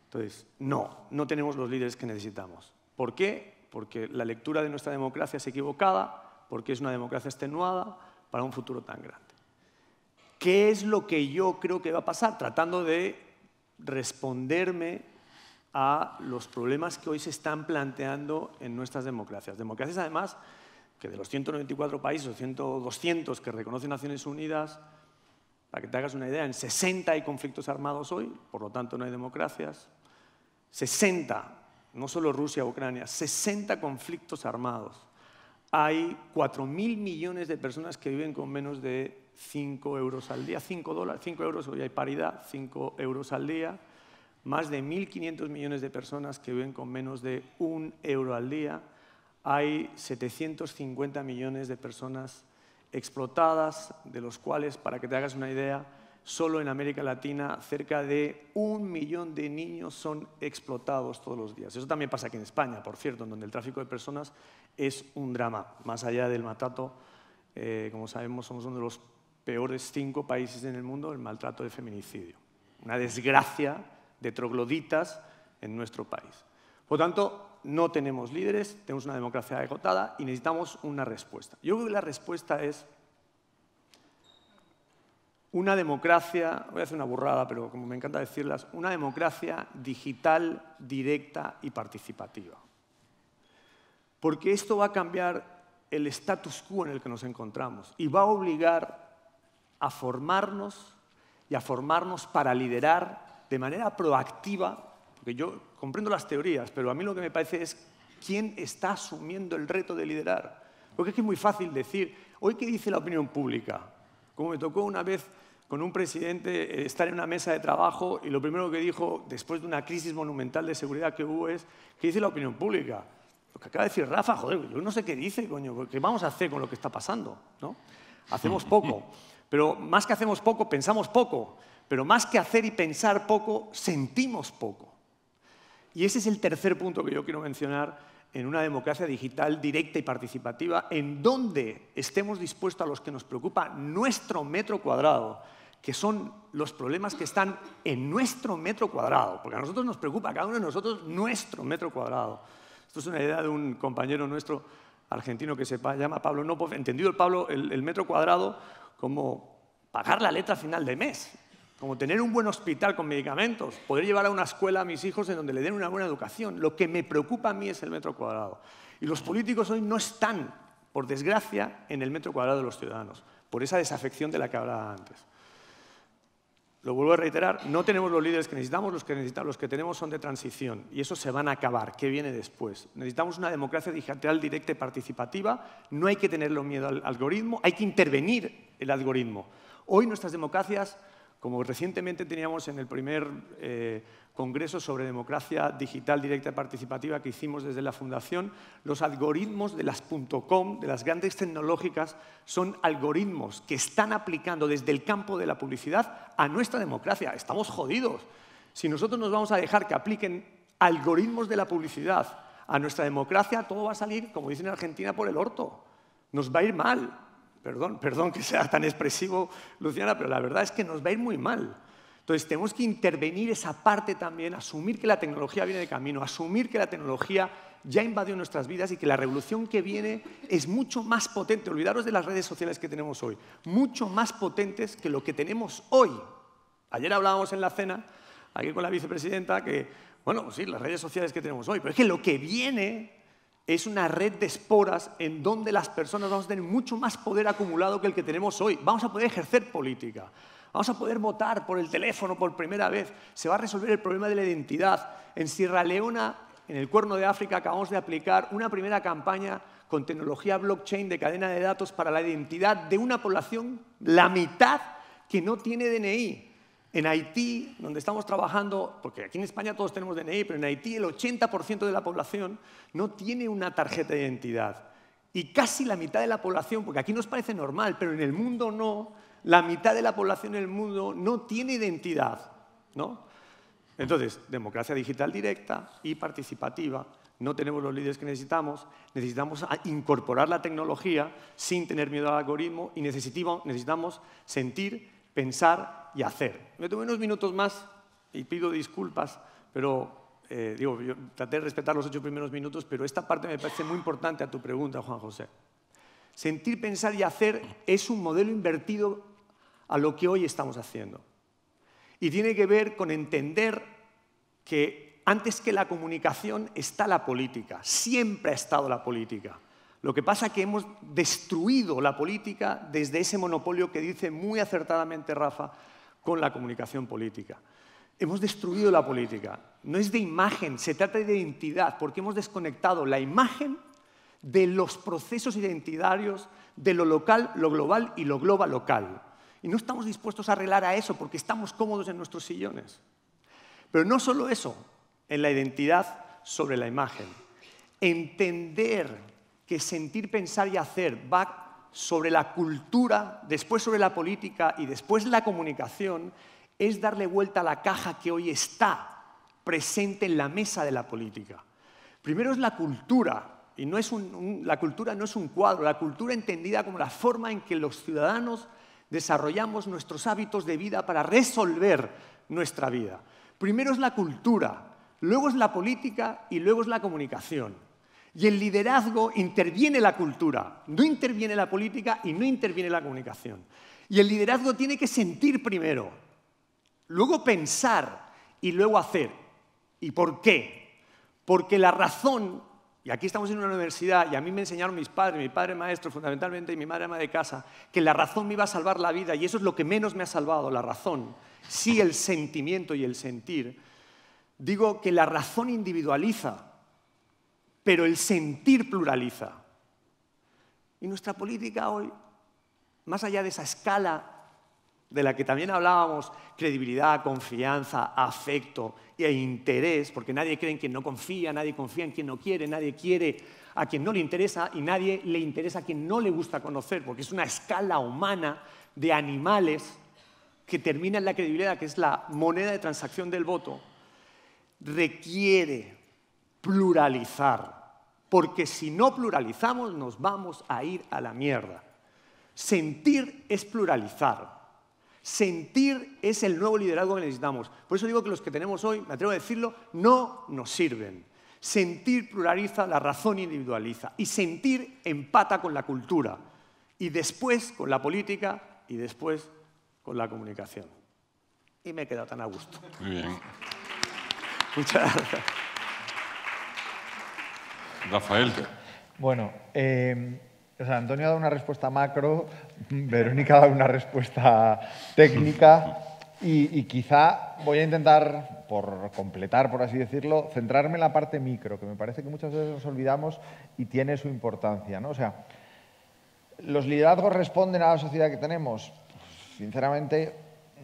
Entonces, no tenemos los líderes que necesitamos. ¿Por qué? Porque la lectura de nuestra democracia es equivocada, porque es una democracia extenuada para un futuro tan grande. ¿Qué es lo que yo creo que va a pasar? Tratando de responderme a los problemas que hoy se están planteando en nuestras democracias. Democracias, además, que de los 194 países o 200 que reconoce Naciones Unidas, para que te hagas una idea, en 60 hay conflictos armados hoy, por lo tanto no hay democracias. 60, no solo Rusia o Ucrania, 60 conflictos armados. Hay 4.000 millones de personas que viven con menos de 5 euros al día, 5 euros, hoy hay paridad, 5 euros al día. Más de 1.500 millones de personas que viven con menos de 1 euro al día. Hay 750 millones de personas explotadas, de los cuales, para que te hagas una idea, solo en América Latina cerca de 1 millón de niños son explotados todos los días. Eso también pasa aquí en España, por cierto, en donde el tráfico de personas es un drama. Más allá del maltrato, como sabemos, somos uno de los peores 5 países en el mundo en maltrato de feminicidio. Una desgracia de trogloditas en nuestro país. Por lo tanto, no tenemos líderes, tenemos una democracia agotada y necesitamos una respuesta. Yo creo que la respuesta es una democracia, voy a hacer una burrada, pero como me encanta decirlas, una democracia digital, directa y participativa. Porque esto va a cambiar el status quo en el que nos encontramos y va a obligar a formarnos y a formarnos para liderar de manera proactiva, porque yo comprendo las teorías, pero a mí lo que me parece es quién está asumiendo el reto de liderar. Porque es que es muy fácil decir, hoy qué dice la opinión pública. Como me tocó una vez con un presidente estar en una mesa de trabajo y lo primero que dijo, después de una crisis monumental de seguridad que hubo, es ¿qué dice la opinión pública? Lo que acaba de decir Rafa, joder, yo no sé qué dice, coño, ¿qué vamos a hacer con lo que está pasando? ¿No? Hacemos poco, pero más que hacemos poco, pensamos poco, pero más que hacer y pensar poco, sentimos poco. Y ese es el tercer punto que yo quiero mencionar en una democracia digital directa y participativa, en donde estemos dispuestos a los que nos preocupa nuestro metro cuadrado, que son los problemas que están en nuestro metro cuadrado, porque a nosotros nos preocupa, a cada uno de nosotros, nuestro metro cuadrado. Esto es una idea de un compañero nuestro argentino que se llama Pablo Nopov, entendido el metro cuadrado como pagar la letra final de mes, como tener un buen hospital con medicamentos, poder llevar a una escuela a mis hijos en donde le den una buena educación. Lo que me preocupa a mí es el metro cuadrado. Y los políticos hoy no están, por desgracia, en el metro cuadrado de los ciudadanos, por esa desafección de la que hablaba antes. Lo vuelvo a reiterar, no tenemos los líderes que necesitamos, los que tenemos son de transición y eso se van a acabar. ¿Qué viene después? Necesitamos una democracia digital directa y participativa, no hay que tenerle miedo al algoritmo, hay que intervenir el algoritmo. Hoy nuestras democracias, como recientemente teníamos en el primer congreso sobre democracia digital directa y participativa que hicimos desde la Fundación, los algoritmos de las .com, de las grandes tecnológicas, son algoritmos que están aplicando desde el campo de la publicidad a nuestra democracia. Estamos jodidos. Si nosotros nos vamos a dejar que apliquen algoritmos de la publicidad a nuestra democracia, todo va a salir, como dicen en Argentina, por el orto. Nos va a ir mal. Perdón que sea tan expresivo, Luciana, pero la verdad es que nos va a ir muy mal. Entonces, tenemos que intervenir esa parte también, asumir que la tecnología viene de camino, asumir que la tecnología ya invadió nuestras vidas y que la revolución que viene es mucho más potente. Olvidaros de las redes sociales que tenemos hoy, mucho más potentes que lo que tenemos hoy. Ayer hablábamos en la cena, aquí con la vicepresidenta, que, bueno, sí, las redes sociales que tenemos hoy, pero es que lo que viene es una red de esporas en donde las personas vamos a tener mucho más poder acumulado que el que tenemos hoy. Vamos a poder ejercer política. Vamos a poder votar por el teléfono por primera vez. Se va a resolver el problema de la identidad. En Sierra Leona, en el Cuerno de África, acabamos de aplicar una primera campaña con tecnología blockchain de cadena de datos para la identidad de una población, la mitad, que no tiene DNI. En Haití, donde estamos trabajando, porque aquí en España todos tenemos DNI, pero en Haití el 80% de la población no tiene una tarjeta de identidad. Y casi la mitad de la población, porque aquí nos parece normal, pero en el mundo no, la mitad de la población en el mundo no tiene identidad, ¿no? Entonces, democracia digital directa y participativa. No tenemos los líderes que necesitamos incorporar la tecnología sin tener miedo al algoritmo y necesitamos sentir, pensar y hacer. Me tomé unos minutos más y pido disculpas, pero yo traté de respetar los 8 primeros minutos, pero esta parte me parece muy importante a tu pregunta, Juan José. Sentir, pensar y hacer es un modelo invertido a lo que hoy estamos haciendo. Y tiene que ver con entender que antes que la comunicación está la política, siempre ha estado la política. Lo que pasa es que hemos destruido la política desde ese monopolio que dice muy acertadamente Rafa con la comunicación política. Hemos destruido la política. No es de imagen, se trata de identidad, porque hemos desconectado la imagen de los procesos identitarios, de lo local, lo global y lo global local. Y no estamos dispuestos a arreglar a eso porque estamos cómodos en nuestros sillones. Pero no solo eso, en la identidad sobre la imagen. Entender que sentir, pensar y hacer va sobre la cultura, después sobre la política y después la comunicación, es darle vuelta a la caja que hoy está presente en la mesa de la política. Primero es la cultura, y no es la cultura no es un cuadro, la cultura entendida como la forma en que los ciudadanos desarrollamos nuestros hábitos de vida para resolver nuestra vida. Primero es la cultura, luego es la política y luego es la comunicación. Y el liderazgo interviene la cultura, no interviene la política y no interviene la comunicación. Y el liderazgo tiene que sentir primero, luego pensar y luego hacer. ¿Y por qué? Porque la razón, y aquí estamos en una universidad y a mí me enseñaron mis padres, mi padre maestro fundamentalmente y mi madre ama de casa, que la razón me iba a salvar la vida y eso es lo que menos me ha salvado, la razón. Sí, el sentimiento y el sentir. Digo que la razón individualiza, pero el sentir pluraliza. Y nuestra política hoy, más allá de esa escala de la que también hablábamos, credibilidad, confianza, afecto e interés, porque nadie cree en quien no confía, nadie confía en quien no quiere, nadie quiere a quien no le interesa y nadie le interesa a quien no le gusta conocer, porque es una escala humana de animales que termina en la credibilidad, que es la moneda de transacción del voto, requiere pluralizar, porque si no pluralizamos nos vamos a ir a la mierda. Sentir es pluralizar. Sentir es el nuevo liderazgo que necesitamos. Por eso digo que los que tenemos hoy, me atrevo a decirlo, no nos sirven. Sentir pluraliza, la razón individualiza. Y sentir empata con la cultura. Y después con la política y después con la comunicación. Y me he quedado tan a gusto. Muy bien. Muchas gracias. Rafael. Bueno, Antonio ha dado una respuesta macro, Verónica ha dado una respuesta técnica y quizá voy a intentar, por completar, por así decirlo, centrarme en la parte micro, que me parece que muchas veces nos olvidamos y tiene su importancia, ¿no? O sea, ¿los liderazgos responden a la sociedad que tenemos? Pues, sinceramente,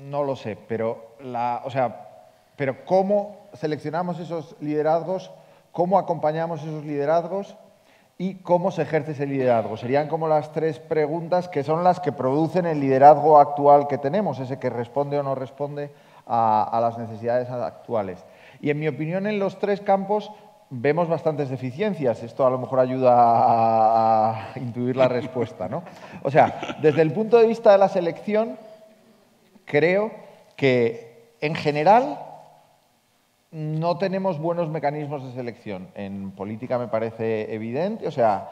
no lo sé, pero ¿cómo seleccionamos esos liderazgos? ¿Cómo acompañamos esos liderazgos? ¿Y cómo se ejerce ese liderazgo? Serían como las tres preguntas que son las que producen el liderazgo actual que tenemos, ese que responde o no responde a las necesidades actuales. Y en mi opinión, en los tres campos vemos bastantes deficiencias. Esto a lo mejor ayuda a intuir la respuesta, ¿no? O sea, desde el punto de vista de la selección, creo que en general no tenemos buenos mecanismos de selección. En política me parece evidente, o sea,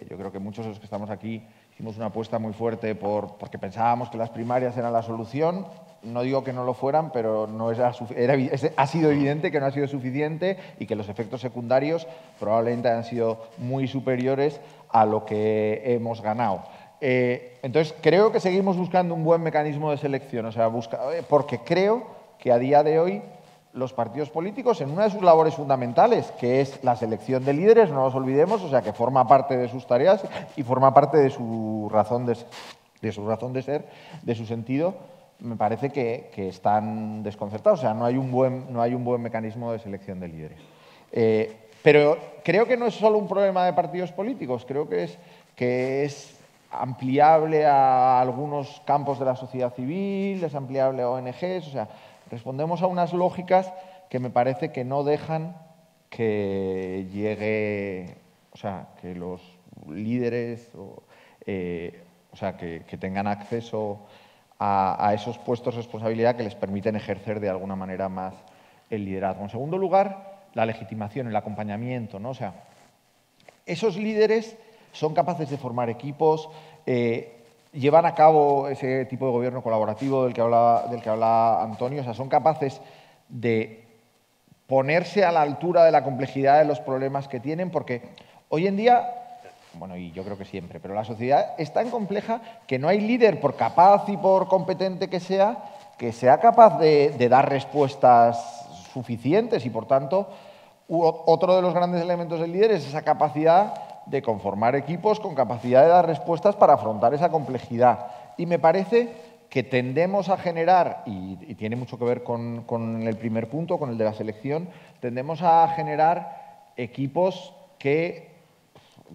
yo creo que muchos de los que estamos aquí hicimos una apuesta muy fuerte porque pensábamos que las primarias eran la solución. No digo que no lo fueran, pero no ha sido evidente que no ha sido suficiente y que los efectos secundarios probablemente han sido muy superiores a lo que hemos ganado. Entonces, creo que seguimos buscando un buen mecanismo de selección, o sea, porque creo que a día de hoy los partidos políticos, en una de sus labores fundamentales, que es la selección de líderes, no nos olvidemos, o sea, que forma parte de sus tareas y forma parte de su razón de ser, de su sentido, me parece que están desconcertados. O sea, no hay un buen mecanismo de selección de líderes. Pero creo que no es solo un problema de partidos políticos, creo que es ampliable a algunos campos de la sociedad civil, es ampliable a ONGs, o sea, respondemos a unas lógicas que me parece que no dejan que llegue, o sea, que los líderes, que tengan acceso a esos puestos de responsabilidad que les permiten ejercer de alguna manera más el liderazgo. En segundo lugar, la legitimación, el acompañamiento, ¿no? O sea, esos líderes son capaces de formar equipos, llevan a cabo ese tipo de gobierno colaborativo del que hablaba Antonio, o sea, son capaces de ponerse a la altura de la complejidad de los problemas que tienen, porque hoy en día, bueno, y yo creo que siempre, pero la sociedad es tan compleja que no hay líder, por capaz y por competente que sea capaz de dar respuestas suficientes y, por tanto, otro de los grandes elementos del líder es esa capacidad de conformar equipos con capacidad de dar respuestas para afrontar esa complejidad. Y me parece que tendemos a generar, y tiene mucho que ver con el primer punto, con el de la selección, tendemos a generar equipos que,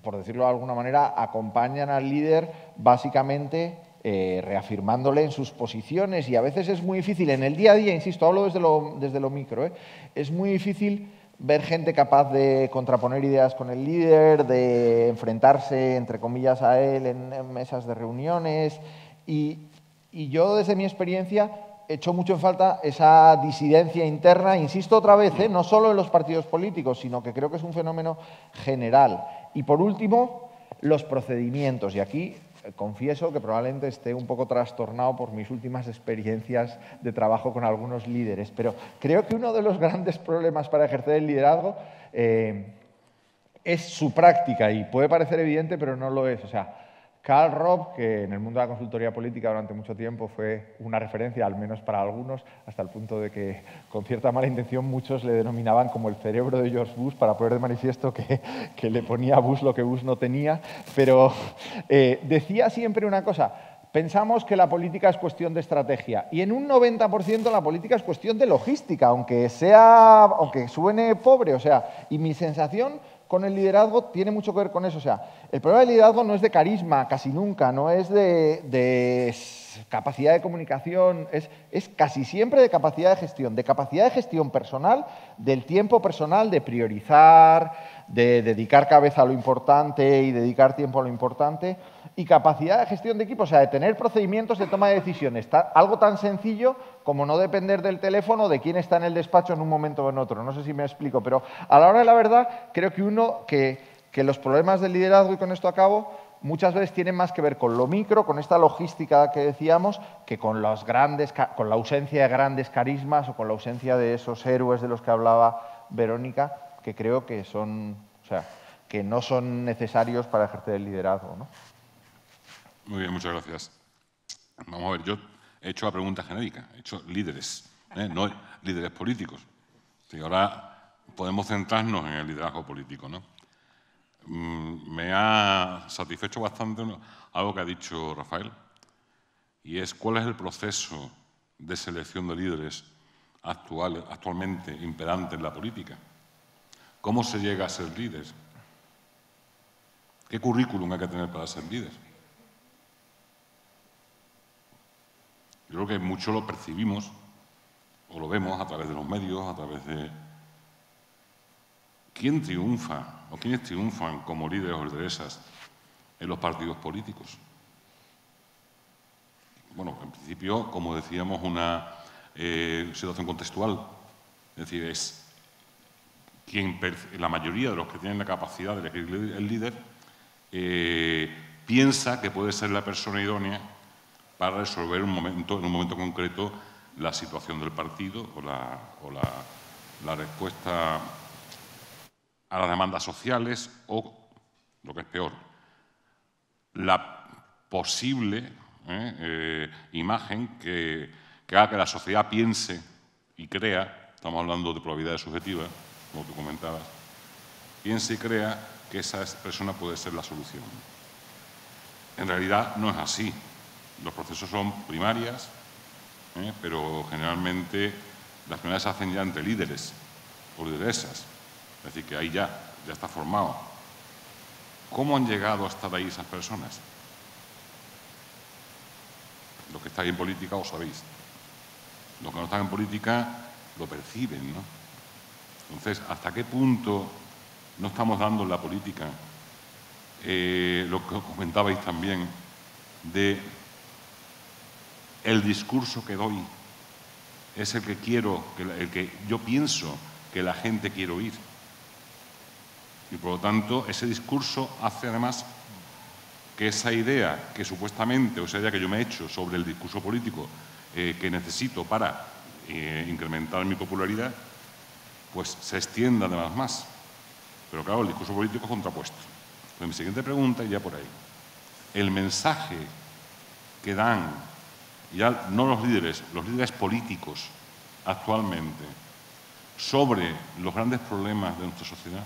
por decirlo de alguna manera, acompañan al líder básicamente reafirmándole en sus posiciones. Y a veces es muy difícil, en el día a día, insisto, hablo desde lo micro, es muy difícil ver gente capaz de contraponer ideas con el líder, de enfrentarse, entre comillas, a él en mesas de reuniones. Y yo, desde mi experiencia, echo mucho en falta esa disidencia interna, insisto otra vez, no solo en los partidos políticos, sino que creo que es un fenómeno general. Y por último, los procedimientos. Y aquí confieso que probablemente esté un poco trastornado por mis últimas experiencias de trabajo con algunos líderes, pero creo que uno de los grandes problemas para ejercer el liderazgo es su práctica, y puede parecer evidente, pero no lo es. O sea, Karl Robb, que en el mundo de la consultoría política durante mucho tiempo fue una referencia, al menos para algunos, hasta el punto de que, con cierta mala intención, muchos le denominaban como el cerebro de George Bush para poner de manifiesto que le ponía a Bush lo que Bush no tenía, pero decía siempre una cosa: pensamos que la política es cuestión de estrategia, y en un 90% la política es cuestión de logística, aunque suene pobre. O sea, y mi sensación con el liderazgo tiene mucho que ver con eso. O sea, el problema del liderazgo no es de carisma, casi nunca, no es de capacidad de comunicación, es casi siempre de capacidad de gestión personal, del tiempo personal, de priorizar, de dedicar cabeza a lo importante y dedicar tiempo a lo importante, y capacidad de gestión de equipo, o sea, de tener procedimientos de toma de decisiones. Algo tan sencillo como no depender del teléfono de quién está en el despacho en un momento o en otro. No sé si me explico, pero a la hora de la verdad creo que los problemas del liderazgo, y con esto acabo, muchas veces tienen más que ver con lo micro, con esta logística que decíamos, que con la ausencia de grandes carismas o con la ausencia de esos héroes de los que hablaba Verónica, que creo que que no son necesarios para ejercer el liderazgo, ¿no? Muy bien, muchas gracias. Vamos a ver, yo he hecho la pregunta genérica, he hecho líderes, no líderes políticos. Y ahora podemos centrarnos en el liderazgo político, ¿no? Me ha satisfecho bastante algo que ha dicho Rafael, y es cuál es el proceso de selección de líderes actualmente imperante en la política. ¿Cómo se llega a ser líder? ¿Qué currículum hay que tener para ser líder? Yo creo que mucho lo percibimos o lo vemos a través de los medios, a través de quién triunfa o quiénes triunfan como líderes o lideresas en los partidos políticos. Bueno, en principio, como decíamos, una situación contextual. Es decir, es la mayoría de los que tienen la capacidad de elegir el líder piensa que puede ser la persona idónea para resolver en un momento concreto la situación del partido o la respuesta a las demandas sociales o, lo que es peor, la posible imagen que haga que la sociedad piense y crea, estamos hablando de probabilidades subjetivas, como tú comentabas, piense y crea que esa persona puede ser la solución. En realidad no es así. Los procesos son primarias, pero generalmente las primarias se hacen ya entre líderes o lideresas. Es decir, que ahí ya está formado. ¿Cómo han llegado a estar ahí esas personas? Los que estáis en política lo sabéis. Los que no están en política lo perciben, ¿no? Entonces, ¿hasta qué punto no estamos dando en la política lo que comentabais también de el discurso que doy es el que yo pienso que la gente quiere oír? Y por lo tanto, ese discurso hace además que esa idea que supuestamente, o esa idea que yo me he hecho sobre el discurso político que necesito para incrementar mi popularidad, pues se extienda además más. Pero claro, el discurso político es contrapuesto. Pues mi siguiente pregunta iría por ahí. El mensaje que dan, ya no los líderes políticos actualmente, sobre los grandes problemas de nuestra sociedad.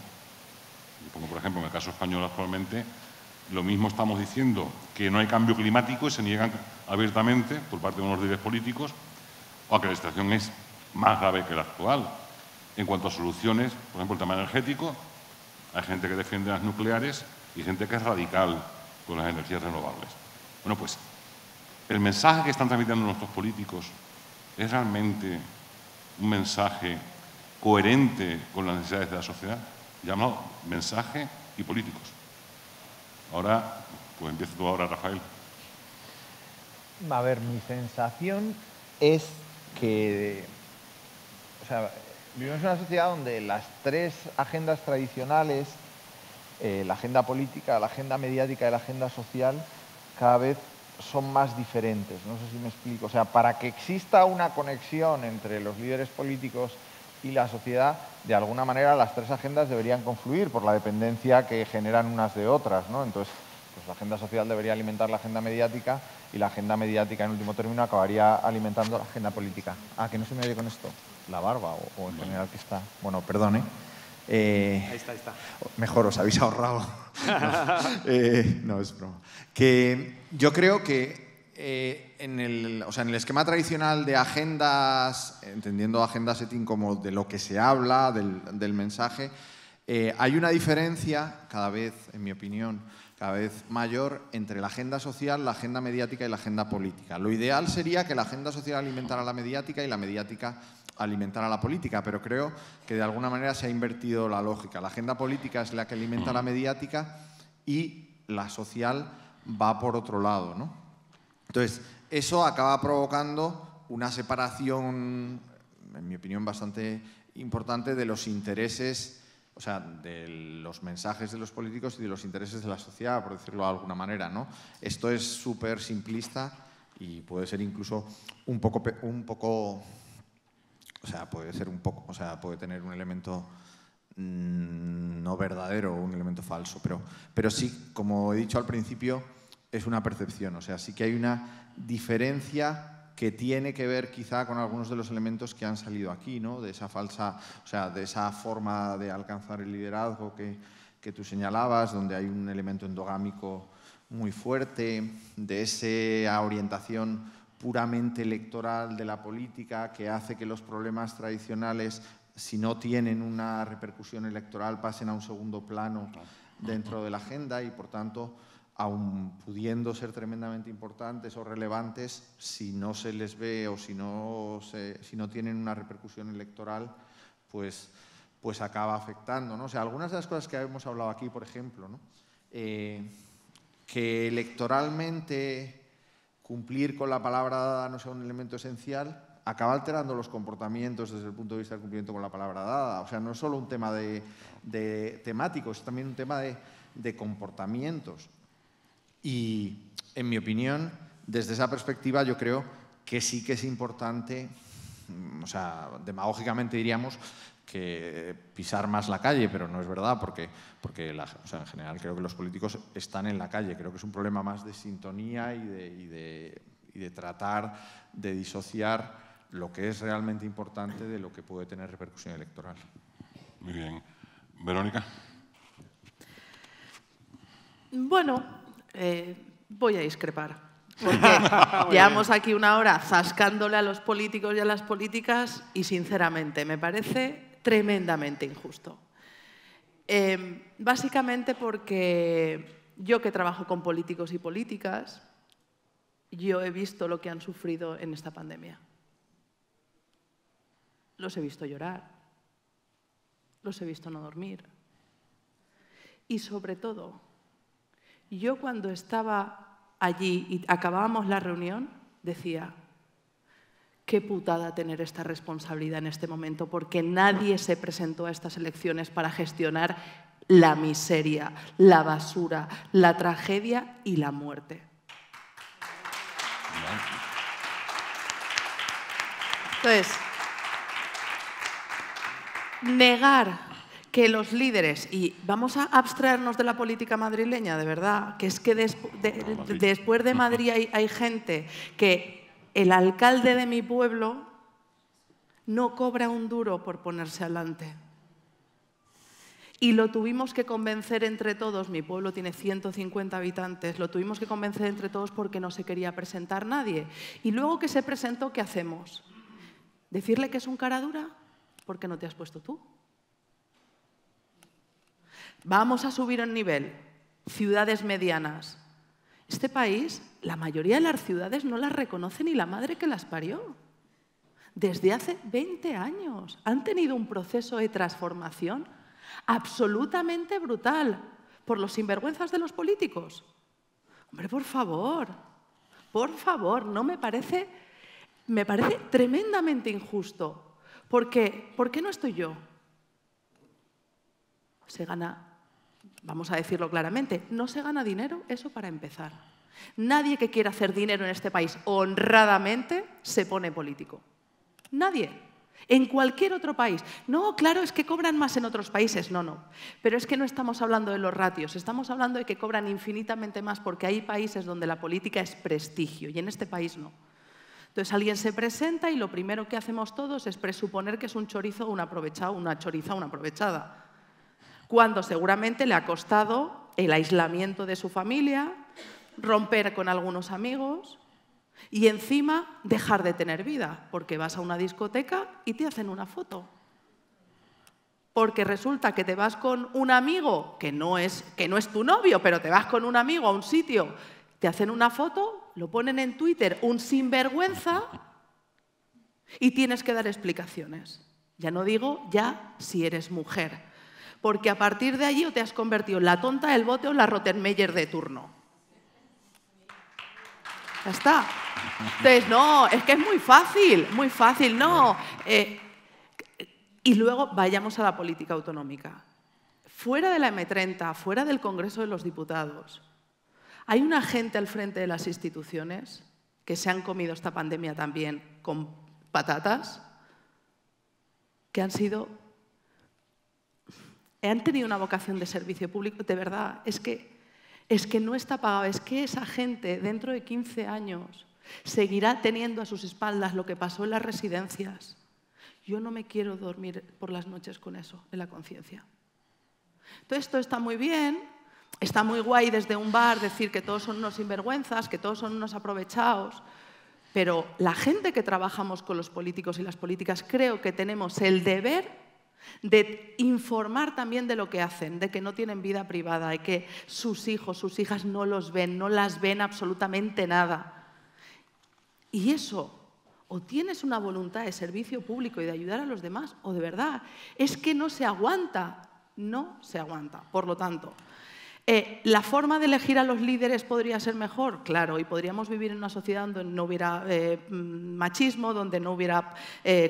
Yo pongo, por ejemplo, en el caso español actualmente, lo mismo estamos diciendo que no hay cambio climático y se niegan abiertamente por parte de unos líderes políticos, o que la situación es más grave que la actual. En cuanto a soluciones, por ejemplo, el tema energético, hay gente que defiende las nucleares y gente que es radical con las energías renovables. Bueno, pues el mensaje que están transmitiendo nuestros políticos es realmente un mensaje coherente con las necesidades de la sociedad, llamado mensaje y políticos. Ahora, pues empieza tú ahora, Rafael. A ver, mi sensación es que, vivimos en una sociedad donde las tres agendas tradicionales, la agenda política, la agenda mediática y la agenda social, cada vez son más diferentes. No sé si me explico. O sea, para que exista una conexión entre los líderes políticos y la sociedad, de alguna manera las tres agendas deberían confluir por la dependencia que generan unas de otras, ¿no? Entonces, pues la agenda social debería alimentar la agenda mediática y la agenda mediática, en último término, acabaría alimentando la agenda política. Ah, que no se me oye con esto. La barba o en general que está... Bueno, perdone. Ahí está. Mejor, os habéis ahorrado. No, es broma. Que yo creo que en el esquema tradicional de agendas, entendiendo agenda setting como de lo que se habla, del mensaje, hay una diferencia cada vez, en mi opinión, cada vez mayor entre la agenda social, la agenda mediática y la agenda política. Lo ideal sería que la agenda social alimentara la mediática y la mediática alimentara la política, pero creo que de alguna manera se ha invertido la lógica. La agenda política es la que alimenta la mediática y la social va por otro lado, ¿no? Entonces, eso acaba provocando una separación, en mi opinión, bastante importante de los intereses, o sea, de los mensajes de los políticos y de los intereses de la sociedad, por decirlo de alguna manera, ¿no? Esto es súper simplista y puede ser incluso un poco, o sea, puede tener un elemento no verdadero o un elemento falso, pero sí, como he dicho al principio, es una percepción, o sea, sí que hay una diferencia que tiene que ver quizá con algunos de los elementos que han salido aquí, ¿no? De esa falsa, o sea, de esa forma de alcanzar el liderazgo que tú señalabas, donde hay un elemento endogámico muy fuerte, de esa orientación puramente electoral de la política que hace que los problemas tradicionales, si no tienen una repercusión electoral, pasen a un segundo plano dentro de la agenda y, por tanto, aun pudiendo ser tremendamente importantes o relevantes, si no se les ve o si no tienen una repercusión electoral, pues acaba afectando, ¿no? O sea, algunas de las cosas que hemos hablado aquí, por ejemplo, ¿no? Que electoralmente cumplir con la palabra dada no sea un elemento esencial, acaba alterando los comportamientos desde el punto de vista del cumplimiento con la palabra dada. O sea, no es solo un tema de temáticos, es también un tema de comportamientos. Y, en mi opinión, desde esa perspectiva yo creo que sí que es importante, o sea, demagógicamente diríamos que pisar más la calle, pero no es verdad, porque o sea, en general creo que los políticos están en la calle. Creo que es un problema más de sintonía y de tratar de disociar lo que es realmente importante de lo que puede tener repercusión electoral. Muy bien. Verónica. Bueno, voy a discrepar, porque llevamos aquí una hora zascándole a los políticos y a las políticas y, sinceramente, me parece tremendamente injusto. Básicamente porque yo, que trabajo con políticos y políticas, yo he visto lo que han sufrido en esta pandemia. Los he visto llorar, los he visto no dormir. Y, sobre todo, yo cuando estaba allí y acabábamos la reunión, decía, qué putada tener esta responsabilidad en este momento, porque nadie se presentó a estas elecciones para gestionar la miseria, la basura, la tragedia y la muerte. Entonces, negar que los líderes, y vamos a abstraernos de la política madrileña, de verdad, que es que después de Madrid hay gente que el alcalde de mi pueblo no cobra un duro por ponerse adelante. Y lo tuvimos que convencer entre todos, mi pueblo tiene 150 habitantes, lo tuvimos que convencer entre todos porque no se quería presentar nadie. Y luego que se presentó, ¿qué hacemos? ¿Decirle que es un cara dura? ¿Por qué no te has puesto tú? Vamos a subir el nivel. Ciudades medianas. Este país, la mayoría de las ciudades no las reconoce ni la madre que las parió. Desde hace 20 años han tenido un proceso de transformación absolutamente brutal por los sinvergüenzas de los políticos. Hombre, por favor, no me parece tremendamente injusto. ¿Por qué? ¿Por qué no estoy yo? Se gana, vamos a decirlo claramente, no se gana dinero, eso para empezar. Nadie que quiera hacer dinero en este país honradamente se pone político. Nadie. En cualquier otro país. No, claro, es que cobran más en otros países. No. Pero es que no estamos hablando de los ratios, estamos hablando de que cobran infinitamente más porque hay países donde la política es prestigio y en este país no. Entonces alguien se presenta y lo primero que hacemos todos es presuponer que es un chorizo o un aprovechado, una choriza o una aprovechada. Cuando seguramente le ha costado el aislamiento de su familia, romper con algunos amigos y encima dejar de tener vida, porque vas a una discoteca y te hacen una foto. porque resulta que te vas con un amigo que no es tu novio, pero te vas con un amigo a un sitio, te hacen una foto, lo ponen en Twitter, un sinvergüenza, y tienes que dar explicaciones. Ya no digo ya si eres mujer, porque a partir de allí o te has convertido en la tonta del bote o la Rottenmeier de turno. Ya está. Entonces, no, es que es muy fácil, no. Y luego vayamos a la política autonómica. Fuera de la M30, fuera del Congreso de los Diputados, hay una gente al frente de las instituciones que se han comido esta pandemia también con patatas, que han tenido una vocación de servicio público, de verdad, es que no está pagado, es que esa gente dentro de 15 años seguirá teniendo a sus espaldas lo que pasó en las residencias. Yo no me quiero dormir por las noches con eso en la conciencia. Todo esto está muy bien, está muy guay desde un bar decir que todos son unos sinvergüenzas, que todos son unos aprovechados, pero la gente que trabajamos con los políticos y las políticas creo que tenemos el deber de informar también de lo que hacen, de que no tienen vida privada y que sus hijos, sus hijas no los ven, no las ven absolutamente nada. Y eso, o tienes una voluntad de servicio público y de ayudar a los demás, o de verdad, es que no se aguanta. No se aguanta. Por lo tanto, ¿la forma de elegir a los líderes podría ser mejor? Claro, y podríamos vivir en una sociedad donde no hubiera machismo, donde no hubiera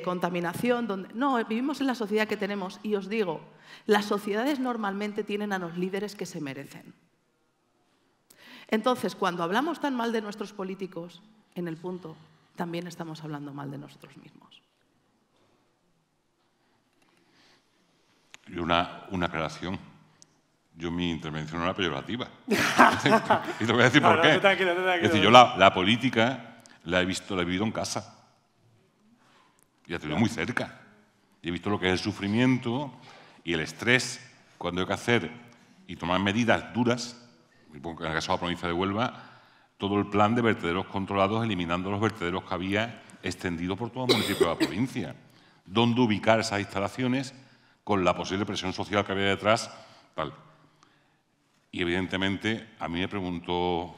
contaminación. No, vivimos en la sociedad que tenemos y os digo, las sociedades normalmente tienen a los líderes que se merecen. Entonces, cuando hablamos tan mal de nuestros políticos, en el punto, también estamos hablando mal de nosotros mismos. Y una aclaración. Yo mi intervención no era peyorativa. Y te voy a decir por qué. Tranquilo. Es decir, yo la política la he vivido en casa. Y la he tenido muy cerca. Y he visto lo que es el sufrimiento y el estrés cuando hay que hacer y tomar medidas duras, en el caso de la provincia de Huelva, todo el plan de vertederos controlados, eliminando los vertederos que había extendidos por todo el municipio de la provincia. ¿Dónde ubicar esas instalaciones con la posible presión social que había detrás? Tal. Y evidentemente a mí me han preguntado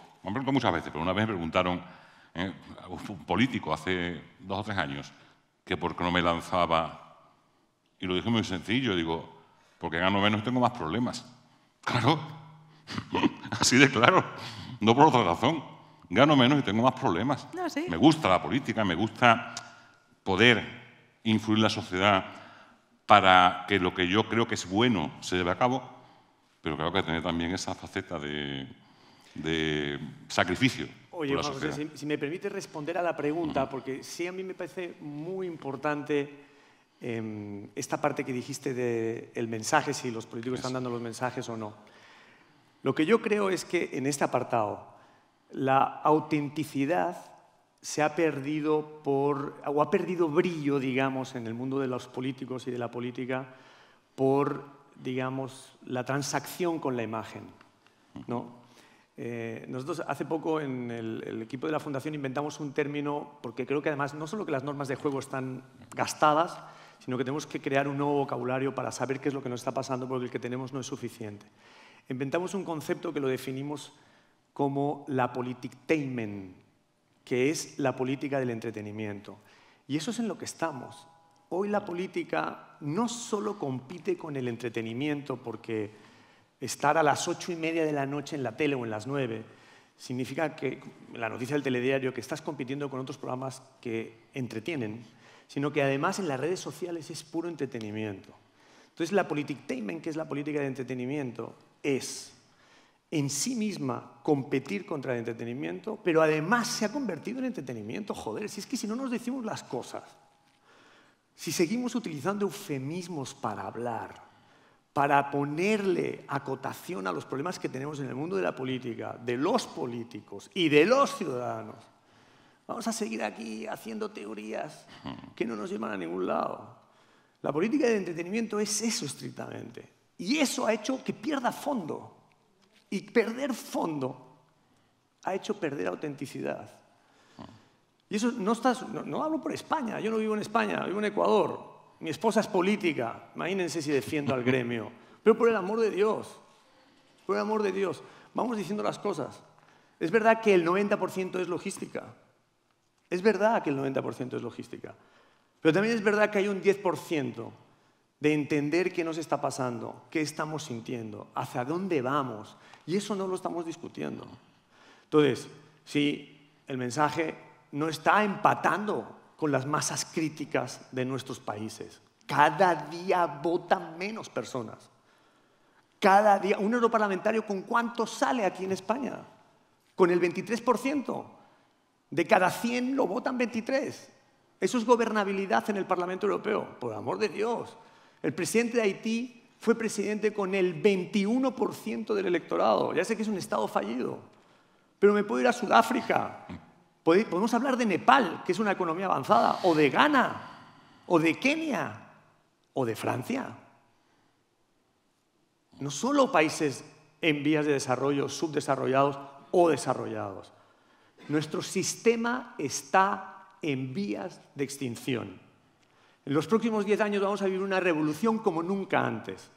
muchas veces, pero una vez me preguntaron, un político hace 2 o 3 años, que por qué no me lanzaba. Y lo dije muy sencillo, digo, porque gano menos y tengo más problemas. Claro, así de claro, no por otra razón. Gano menos y tengo más problemas. No, sí. Me gusta la política, me gusta poder influir en la sociedad para que lo que yo creo que es bueno se lleve a cabo, pero creo que tener también esa faceta de sacrificio. Oye, Juan José, si me permite responder a la pregunta, porque sí a mí me parece muy importante esta parte que dijiste del mensaje, si los políticos están dando los mensajes o no. Lo que yo creo es que en este apartado la autenticidad se ha perdido o ha perdido brillo, digamos, en el mundo de los políticos y de la política por, digamos, la transacción con la imagen, ¿no? Nosotros hace poco en el equipo de la Fundación inventamos un término, porque creo que además no solo que las normas de juego están gastadas, sino que tenemos que crear un nuevo vocabulario para saber qué es lo que nos está pasando porque el que tenemos no es suficiente. Inventamos un concepto que lo definimos como la politictainment, que es la política del entretenimiento. Y eso es en lo que estamos. Hoy la política no solo compite con el entretenimiento, porque estar a las 8:30 de la noche en la tele o en las 9 significa que, la noticia del telediario, que estás compitiendo con otros programas que entretienen, sino que además en las redes sociales es puro entretenimiento. Entonces la politictainment, que es la política de entretenimiento, es en sí misma competir contra el entretenimiento, pero además se ha convertido en entretenimiento. Joder, si es que si no nos decimos las cosas, si seguimos utilizando eufemismos para hablar, para ponerle acotación a los problemas que tenemos en el mundo de la política, de los políticos y de los ciudadanos, vamos a seguir aquí haciendo teorías que no nos llevan a ningún lado. La política de entretenimiento es eso estrictamente. Y eso ha hecho que pierda fondo. Y perder fondo ha hecho perder autenticidad. Y eso no hablo por España, yo no vivo en España, vivo en Ecuador. mi esposa es política, imagínense si defiendo al gremio. Pero por el amor de Dios, vamos diciendo las cosas. Es verdad que el 90% es logística. Es verdad que el 90% es logística. Pero también es verdad que hay un 10% de entender qué nos está pasando, qué estamos sintiendo, hacia dónde vamos. Y eso no lo estamos discutiendo. Entonces, si el mensaje no está empatando con las masas críticas de nuestros países, cada día votan menos personas. Cada día, un europarlamentario, ¿con cuánto sale aquí en España? Con el 23%. De cada 100 lo votan 23. Eso es gobernabilidad en el Parlamento Europeo, por amor de Dios. El presidente de Haití fue presidente con el 21% del electorado. Ya sé que es un estado fallido, pero me puedo ir a Sudáfrica. Podemos hablar de Nepal, que es una economía avanzada, o de Ghana, o de Kenia, o de Francia. No solo países en vías de desarrollo, subdesarrollados o desarrollados. Nuestro sistema está en vías de extinción. En los próximos 10 años vamos a vivir una revolución como nunca antes,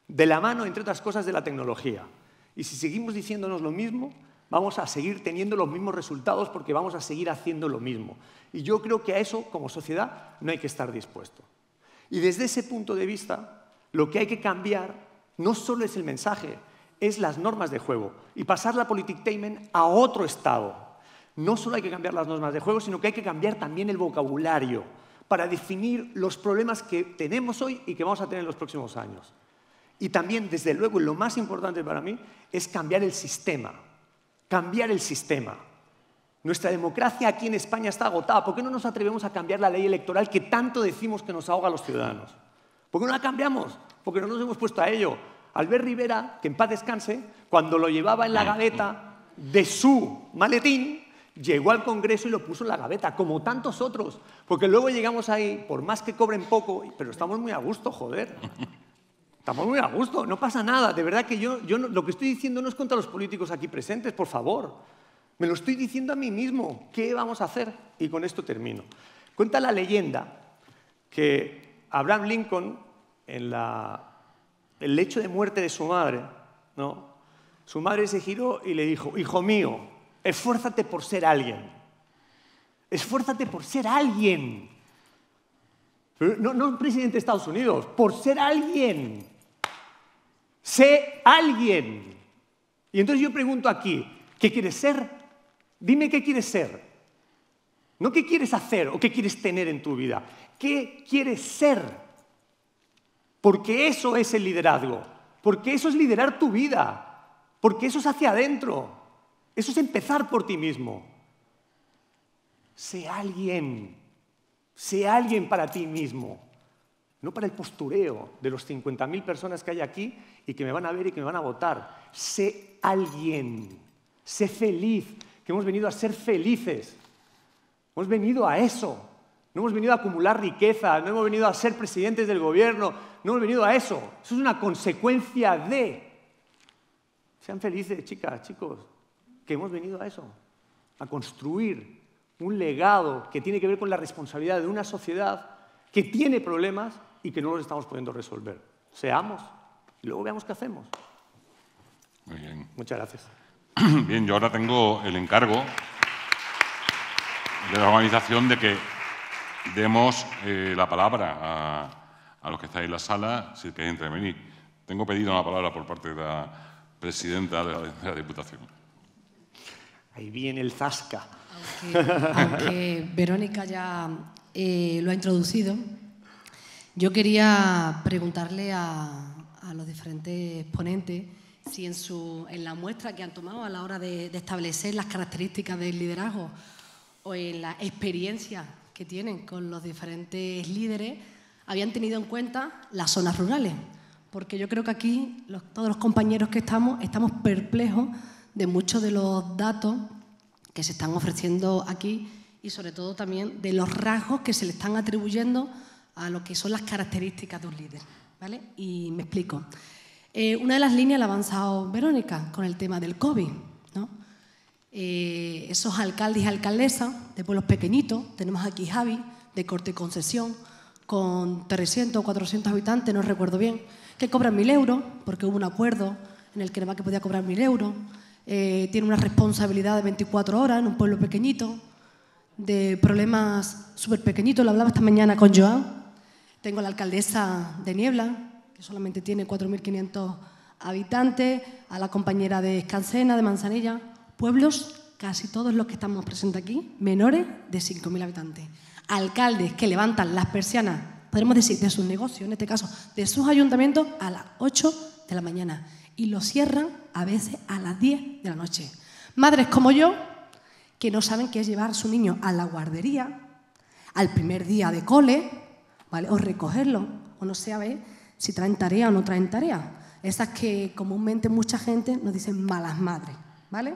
de la mano, entre otras cosas, de la tecnología. Y si seguimos diciéndonos lo mismo, vamos a seguir teniendo los mismos resultados porque vamos a seguir haciendo lo mismo. Y yo creo que a eso, como sociedad, no hay que estar dispuesto. Y desde ese punto de vista, lo que hay que cambiar no solo es el mensaje, es las normas de juego y pasar la Politictainment a otro estado. No solo hay que cambiar las normas de juego, sino que hay que cambiar también el vocabulario para definir los problemas que tenemos hoy y que vamos a tener en los próximos años. Y también, desde luego, y lo más importante para mí, es cambiar el sistema. Cambiar el sistema. Nuestra democracia aquí en España está agotada. ¿Por qué no nos atrevemos a cambiar la ley electoral que tanto decimos que nos ahoga a los ciudadanos? ¿Por qué no la cambiamos? Porque no nos hemos puesto a ello. Albert Rivera, que en paz descanse, cuando lo llevaba en la gaveta de su maletín, llegó al Congreso y lo puso en la gaveta, como tantos otros. Porque luego llegamos ahí, por más que cobren poco, pero estamos muy a gusto, joder. Estamos muy a gusto, no pasa nada. De verdad que yo lo que estoy diciendo no es contra los políticos aquí presentes, por favor. Me lo estoy diciendo a mí mismo. ¿Qué vamos a hacer? Y con esto termino. Cuenta la leyenda que Abraham Lincoln, en el lecho de muerte de su madre, ¿no? Su madre se giró y le dijo: hijo mío, esfuérzate por ser alguien. Esfuérzate por ser alguien. Pero no un presidente de Estados Unidos, por ser alguien. Sé alguien. Y entonces yo pregunto aquí, ¿qué quieres ser? Dime qué quieres ser. No qué quieres hacer o qué quieres tener en tu vida. ¿Qué quieres ser? Porque eso es el liderazgo. Porque eso es liderar tu vida. Porque eso es hacia adentro. Eso es empezar por ti mismo. Sé alguien. Sé alguien para ti mismo. No para el postureo de los 50.000 personas que hay aquí y que me van a ver y que me van a votar. Sé alguien. Sé feliz. Que hemos venido a ser felices. Hemos venido a eso. No hemos venido a acumular riqueza. No hemos venido a ser presidentes del gobierno. No hemos venido a eso. Eso es una consecuencia de... Sean felices, chicas, chicos. Que hemos venido a eso. A construir un legado que tiene que ver con la responsabilidad de una sociedad que tiene problemas y que no los estamos pudiendo resolver. Seamos y luego veamos qué hacemos. Muy bien. Muchas gracias. Bien, yo ahora tengo el encargo de la organización de que demos la palabra a los que estáis en la sala, si queréis intervenir. Tengo pedido una palabra por parte de la presidenta de la Diputación. Ahí viene el zasca. Aunque Verónica ya lo ha introducido, yo quería preguntarle a los diferentes ponentes si en la muestra que han tomado a la hora de establecer las características del liderazgo o en la experiencia que tienen con los diferentes líderes, habían tenido en cuenta las zonas rurales. Porque yo creo que aquí todos los compañeros que estamos perplejos de muchos de los datos que se están ofreciendo aquí y sobre todo también de los rasgos que se le están atribuyendo a lo que son las características de un líder, ¿vale? Y me explico. Una de las líneas la ha avanzado Verónica con el tema del COVID, ¿no? Esos alcaldes y alcaldesas de pueblos pequeñitos, tenemos aquí Javi, de Corte y Concesión, con 300 o 400 habitantes, no recuerdo bien, que cobran 1.000 euros, porque hubo un acuerdo en el que nada más que podía cobrar 1.000 euros. Tiene una responsabilidad de 24 horas en un pueblo pequeñito, de problemas súper pequeñitos. Lo hablaba esta mañana con Joan. Tengo la alcaldesa de Niebla, que solamente tiene 4.500 habitantes, a la compañera de Escancena, de Manzanilla. Pueblos, casi todos los que estamos presentes aquí, menores de 5.000 habitantes. Alcaldes que levantan las persianas, podemos decir, de sus negocios, en este caso, de sus ayuntamientos, a las 8 de la mañana. Y lo cierran a veces a las 10 de la noche. Madres como yo, que no saben qué es llevar a su niño a la guardería, al primer día de cole, ¿vale? O recogerlo, o no sabe si traen tarea o no traen tarea. Esas que comúnmente mucha gente nos dicen malas madres, ¿vale?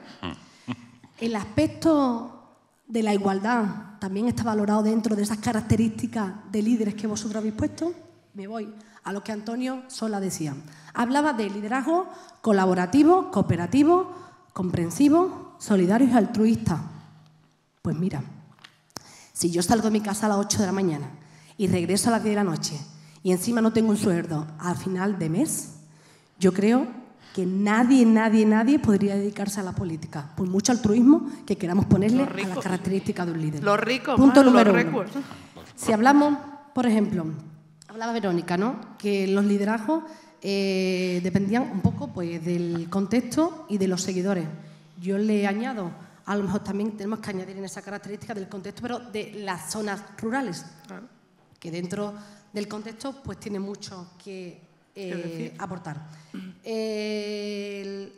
El aspecto de la igualdad también está valorado dentro de esas características de líderes que vosotros habéis puesto. Me voy a lo que Antonio Sola decía. Hablaba de liderazgo colaborativo, cooperativo, comprensivo, solidario y altruista. Pues mira, si yo salgo de mi casa a las 8 de la mañana y regreso a las 10 de la noche y encima no tengo un sueldo al final de mes, yo creo que nadie podría dedicarse a la política, por mucho altruismo que queramos ponerle a las características de un líder. Los ricos, punto los número ricos. 1. Si hablamos, por ejemplo, hablaba Verónica, ¿no?, que los liderazgos dependían un poco pues, del contexto y de los seguidores. Yo le añado, a lo mejor también tenemos que añadir en esa característica del contexto, pero de las zonas rurales, que dentro del contexto pues tiene mucho que aportar.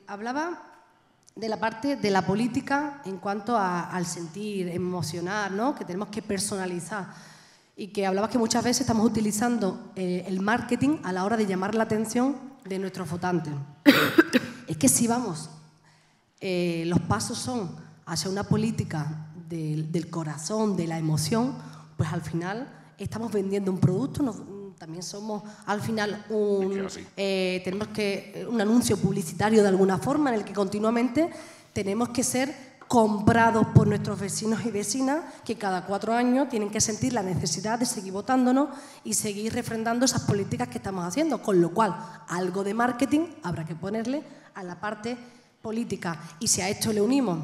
Hablaba de la parte de la política en cuanto al sentir, emocionar, ¿no?, que tenemos que personalizar, y que hablaba que muchas veces estamos utilizando el marketing a la hora de llamar la atención de nuestros votantes. Es que si vamos, los pasos son hacia una política del corazón, de la emoción, pues al final estamos vendiendo un producto, también somos al final tenemos que un anuncio publicitario de alguna forma en el que continuamente tenemos que ser comprados por nuestros vecinos y vecinas, que cada 4 años tienen que sentir la necesidad de seguir votándonos y seguir refrendando esas políticas que estamos haciendo, con lo cual algo de marketing habrá que ponerle a la parte política. Y si a esto le unimos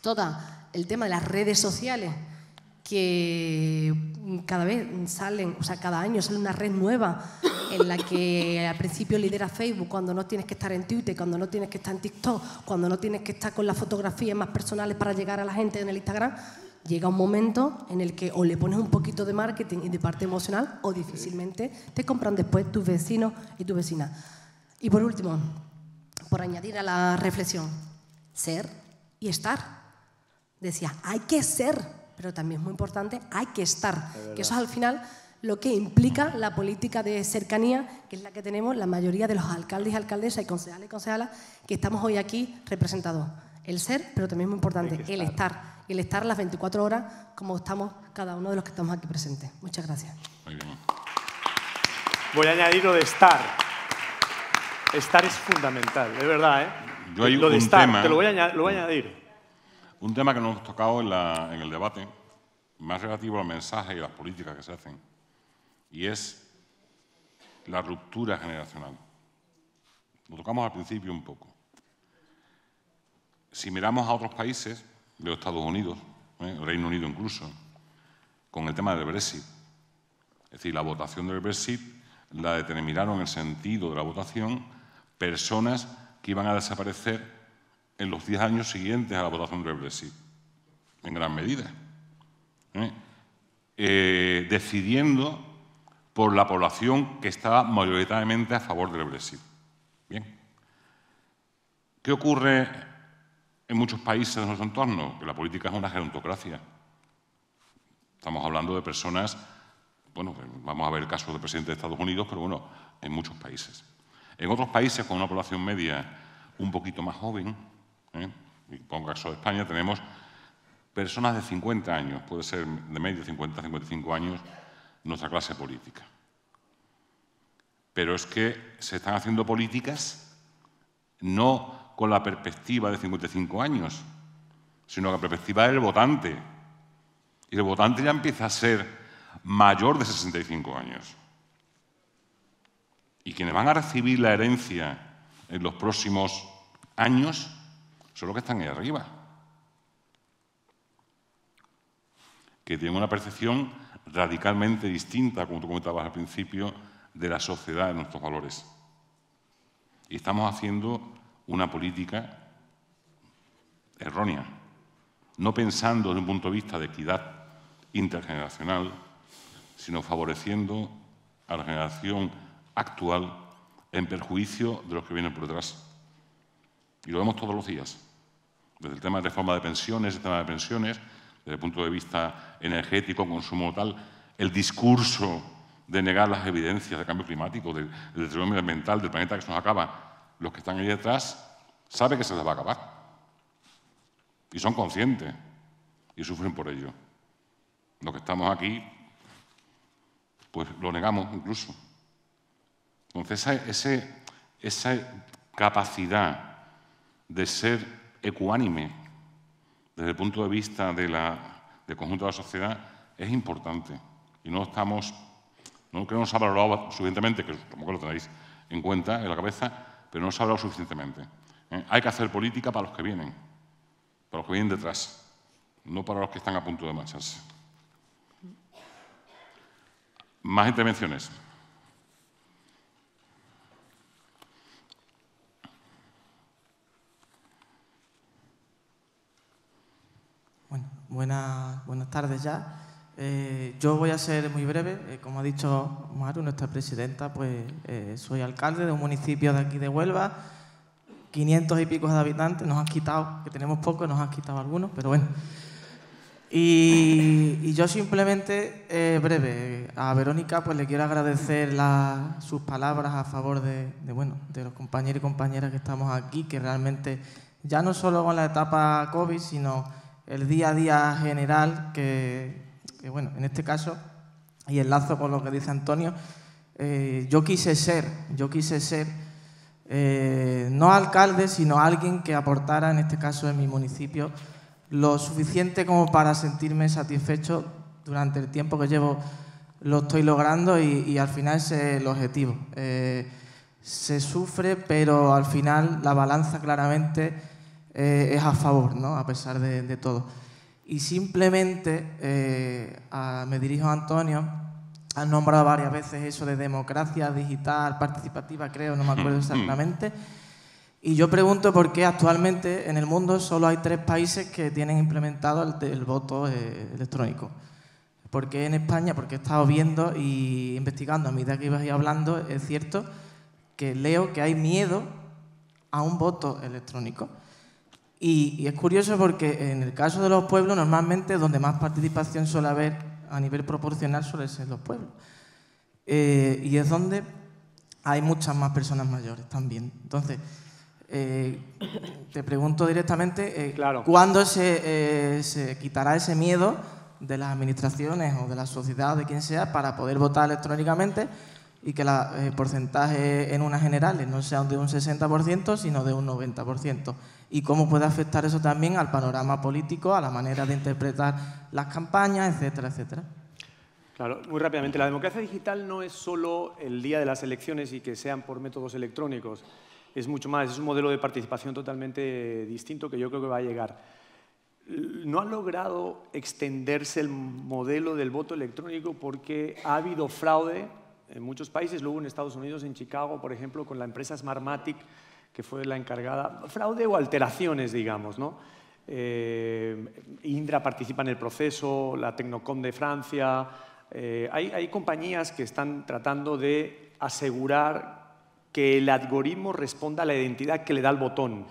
todo el tema de las redes sociales, que cada vez salen, o sea, cada año sale una red nueva en la que al principio lidera Facebook, cuando no tienes que estar en Twitter, cuando no tienes que estar en TikTok, cuando no tienes que estar con las fotografías más personales para llegar a la gente en el Instagram, llega un momento en el que o le pones un poquito de marketing y de parte emocional o difícilmente te compran después tus vecinos y tus vecinas. Y por último, por añadir a la reflexión, ser y estar. Decía, hay que ser, pero también es muy importante, hay que estar. Que eso es al final lo que implica la política de cercanía, que es la que tenemos la mayoría de los alcaldes y alcaldesas y concejales y concejalas que estamos hoy aquí representados. El ser, pero también es muy importante, el estar. Y el estar las 24 horas como estamos cada uno de los que estamos aquí presentes. Muchas gracias. Muy bien. Voy a añadir lo de estar. Estar es fundamental, es verdad, ¿eh? Yo hay lo de un estar, tema, te lo voy a añadir. Un tema que no hemos tocado en el debate, más relativo al mensaje y a las políticas que se hacen, y es la ruptura generacional. Lo tocamos al principio un poco. Si miramos a otros países, de los Estados Unidos, el Reino Unido incluso, con el tema del Brexit, es decir, la votación del Brexit la determinaron en el sentido de la votación personas que iban a desaparecer en los 10 años siguientes a la votación del Brexit, en gran medida, decidiendo por la población que estaba mayoritariamente a favor del Brexit. Bien. ¿Qué ocurre en muchos países de nuestro entorno? Que la política es una gerontocracia. Estamos hablando de personas, bueno, vamos a ver el caso del presidente de Estados Unidos, pero bueno, en muchos países. En otros países con una población media un poquito más joven, y pongo el caso de España, tenemos personas de 50 años, puede ser de medio 50, 55 años, nuestra clase política. Pero es que se están haciendo políticas no con la perspectiva de 55 años, sino con la perspectiva del votante. Y el votante ya empieza a ser mayor de 65 años. Y quienes van a recibir la herencia en los próximos años son los que están ahí arriba, que tienen una percepción radicalmente distinta, como tú comentabas al principio, de la sociedad, de nuestros valores. Y estamos haciendo una política errónea, no pensando desde un punto de vista de equidad intergeneracional, sino favoreciendo a la generación actual en perjuicio de los que vienen por detrás. Y lo vemos todos los días, desde el tema de reforma de pensiones, desde el punto de vista energético, consumo tal, el discurso de negar las evidencias del cambio climático, del deterioro medioambiental, del planeta que se nos acaba, los que están ahí detrás saben que se les va a acabar. Y son conscientes y sufren por ello. Los que estamos aquí, pues lo negamos incluso. Entonces, esa capacidad de ser ecuánime desde el punto de vista del conjunto de la sociedad es importante. Y no creo que no se ha valorado suficientemente, que tampoco lo tenéis en cuenta, en la cabeza, pero no se ha valorado suficientemente. Hay que hacer política para los que vienen detrás, no para los que están a punto de marcharse. Más intervenciones. Bueno, buenas tardes ya. Yo voy a ser muy breve. Como ha dicho Maru, nuestra presidenta, pues soy alcalde de un municipio de aquí de Huelva, 500 y pico de habitantes. Nos han quitado, que tenemos pocos, nos han quitado algunos, pero bueno. Y yo simplemente, breve, a Verónica pues le quiero agradecer sus palabras a favor de los compañeros y compañeras que estamos aquí, que realmente, ya no solo con la etapa COVID, sino el día a día general, que bueno, en este caso, y enlazo con lo que dice Antonio, yo quise ser no alcalde, sino alguien que aportara, en este caso en mi municipio, lo suficiente como para sentirme satisfecho. Durante el tiempo que llevo lo estoy logrando y al final ese es el objetivo. Se sufre, pero al final la balanza claramente es a favor, ¿no? A pesar de todo. Y simplemente me dirijo a Antonio. Han nombrado varias veces eso de democracia digital, participativa, creo, no me acuerdo exactamente. Y yo pregunto por qué actualmente en el mundo solo hay 3 países que tienen implementado el voto electrónico. ¿Por qué en España? Porque he estado viendo y investigando a medida que ibas hablando, es cierto que leo que hay miedo a un voto electrónico. Y es curioso porque en el caso de los pueblos, normalmente donde más participación suele haber a nivel proporcional suele ser los pueblos. Y es donde hay muchas más personas mayores también. Entonces, te pregunto directamente, Claro. ¿cuándo se quitará ese miedo de las administraciones o de la sociedad o de quien sea para poder votar electrónicamente y que el porcentaje en unas generales no sea de un 60%, sino de un 90%? ¿Y cómo puede afectar eso también al panorama político, a la manera de interpretar las campañas, etcétera, etcétera? Claro, muy rápidamente. La democracia digital no es solo el día de las elecciones y que sean por métodos electrónicos. Es mucho más, es un modelo de participación totalmente distinto que yo creo que va a llegar. No ha logrado extenderse el modelo del voto electrónico porque ha habido fraude en muchos países. Luego en Estados Unidos, en Chicago, por ejemplo, con la empresa Smartmatic, que fue la encargada, fraude o alteraciones, digamos, ¿no? Indra participa en el proceso, la Tecnocom de Francia. Hay compañías que están tratando de asegurar que el algoritmo responda a la identidad que le da el botón.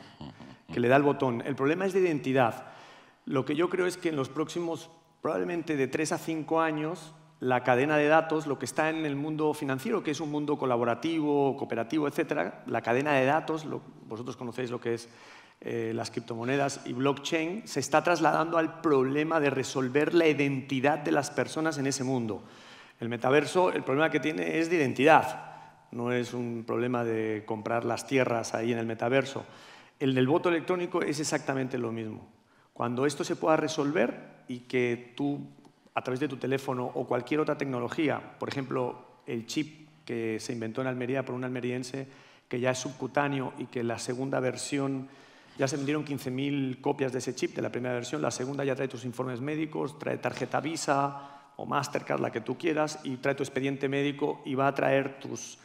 El problema es de identidad. Lo que yo creo es que en los próximos, probablemente de 3 a 5 años, la cadena de datos, lo que está en el mundo financiero, que es un mundo colaborativo, cooperativo, etcétera, la cadena de datos, vosotros conocéis lo que es las criptomonedas y blockchain, se está trasladando al problema de resolver la identidad de las personas en ese mundo. El metaverso, el problema que tiene es de identidad. No es un problema de comprar las tierras ahí en el metaverso. El del voto electrónico es exactamente lo mismo. Cuando esto se pueda resolver y que tú a través de tu teléfono o cualquier otra tecnología, por ejemplo, el chip que se inventó en Almería por un almeriense, que ya es subcutáneo y que la segunda versión, ya se vendieron 15.000 copias de ese chip, de la primera versión, la segunda ya trae tus informes médicos, trae tarjeta Visa o Mastercard, la que tú quieras, y trae tu expediente médico y va a traer tus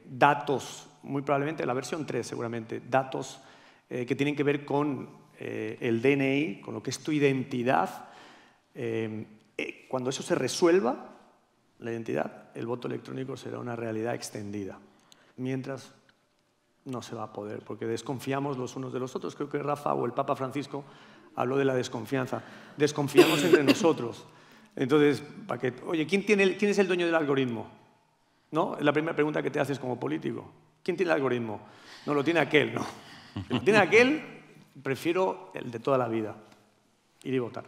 datos, muy probablemente, la versión 3 seguramente, datos que tienen que ver con el DNI, con lo que es tu identidad. Cuando eso se resuelva, la identidad, el voto electrónico será una realidad extendida. Mientras, no se va a poder, porque desconfiamos los unos de los otros. Creo que Rafa o el Papa Francisco habló de la desconfianza. Desconfiamos entre nosotros. Entonces, oye, ¿quién es el dueño del algoritmo? ¿No? Es la primera pregunta que te haces como político. ¿Quién tiene el algoritmo? No, lo tiene aquel, ¿no? Si lo tiene aquel, prefiero el de toda la vida, ir y votar.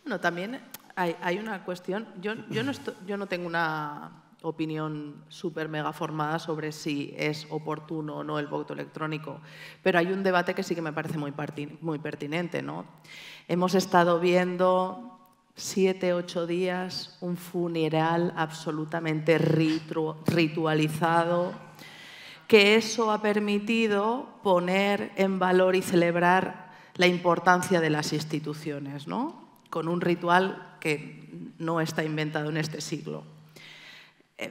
Bueno, también hay una cuestión. Yo no tengo una opinión súper mega formada sobre si es oportuno o no el voto electrónico, pero hay un debate que sí que me parece muy pertinente, ¿no? Hemos estado viendo 7, 8 días un funeral absolutamente ritualizado, que eso ha permitido poner en valor y celebrar la importancia de las instituciones, ¿no? Con un ritual que no está inventado en este siglo.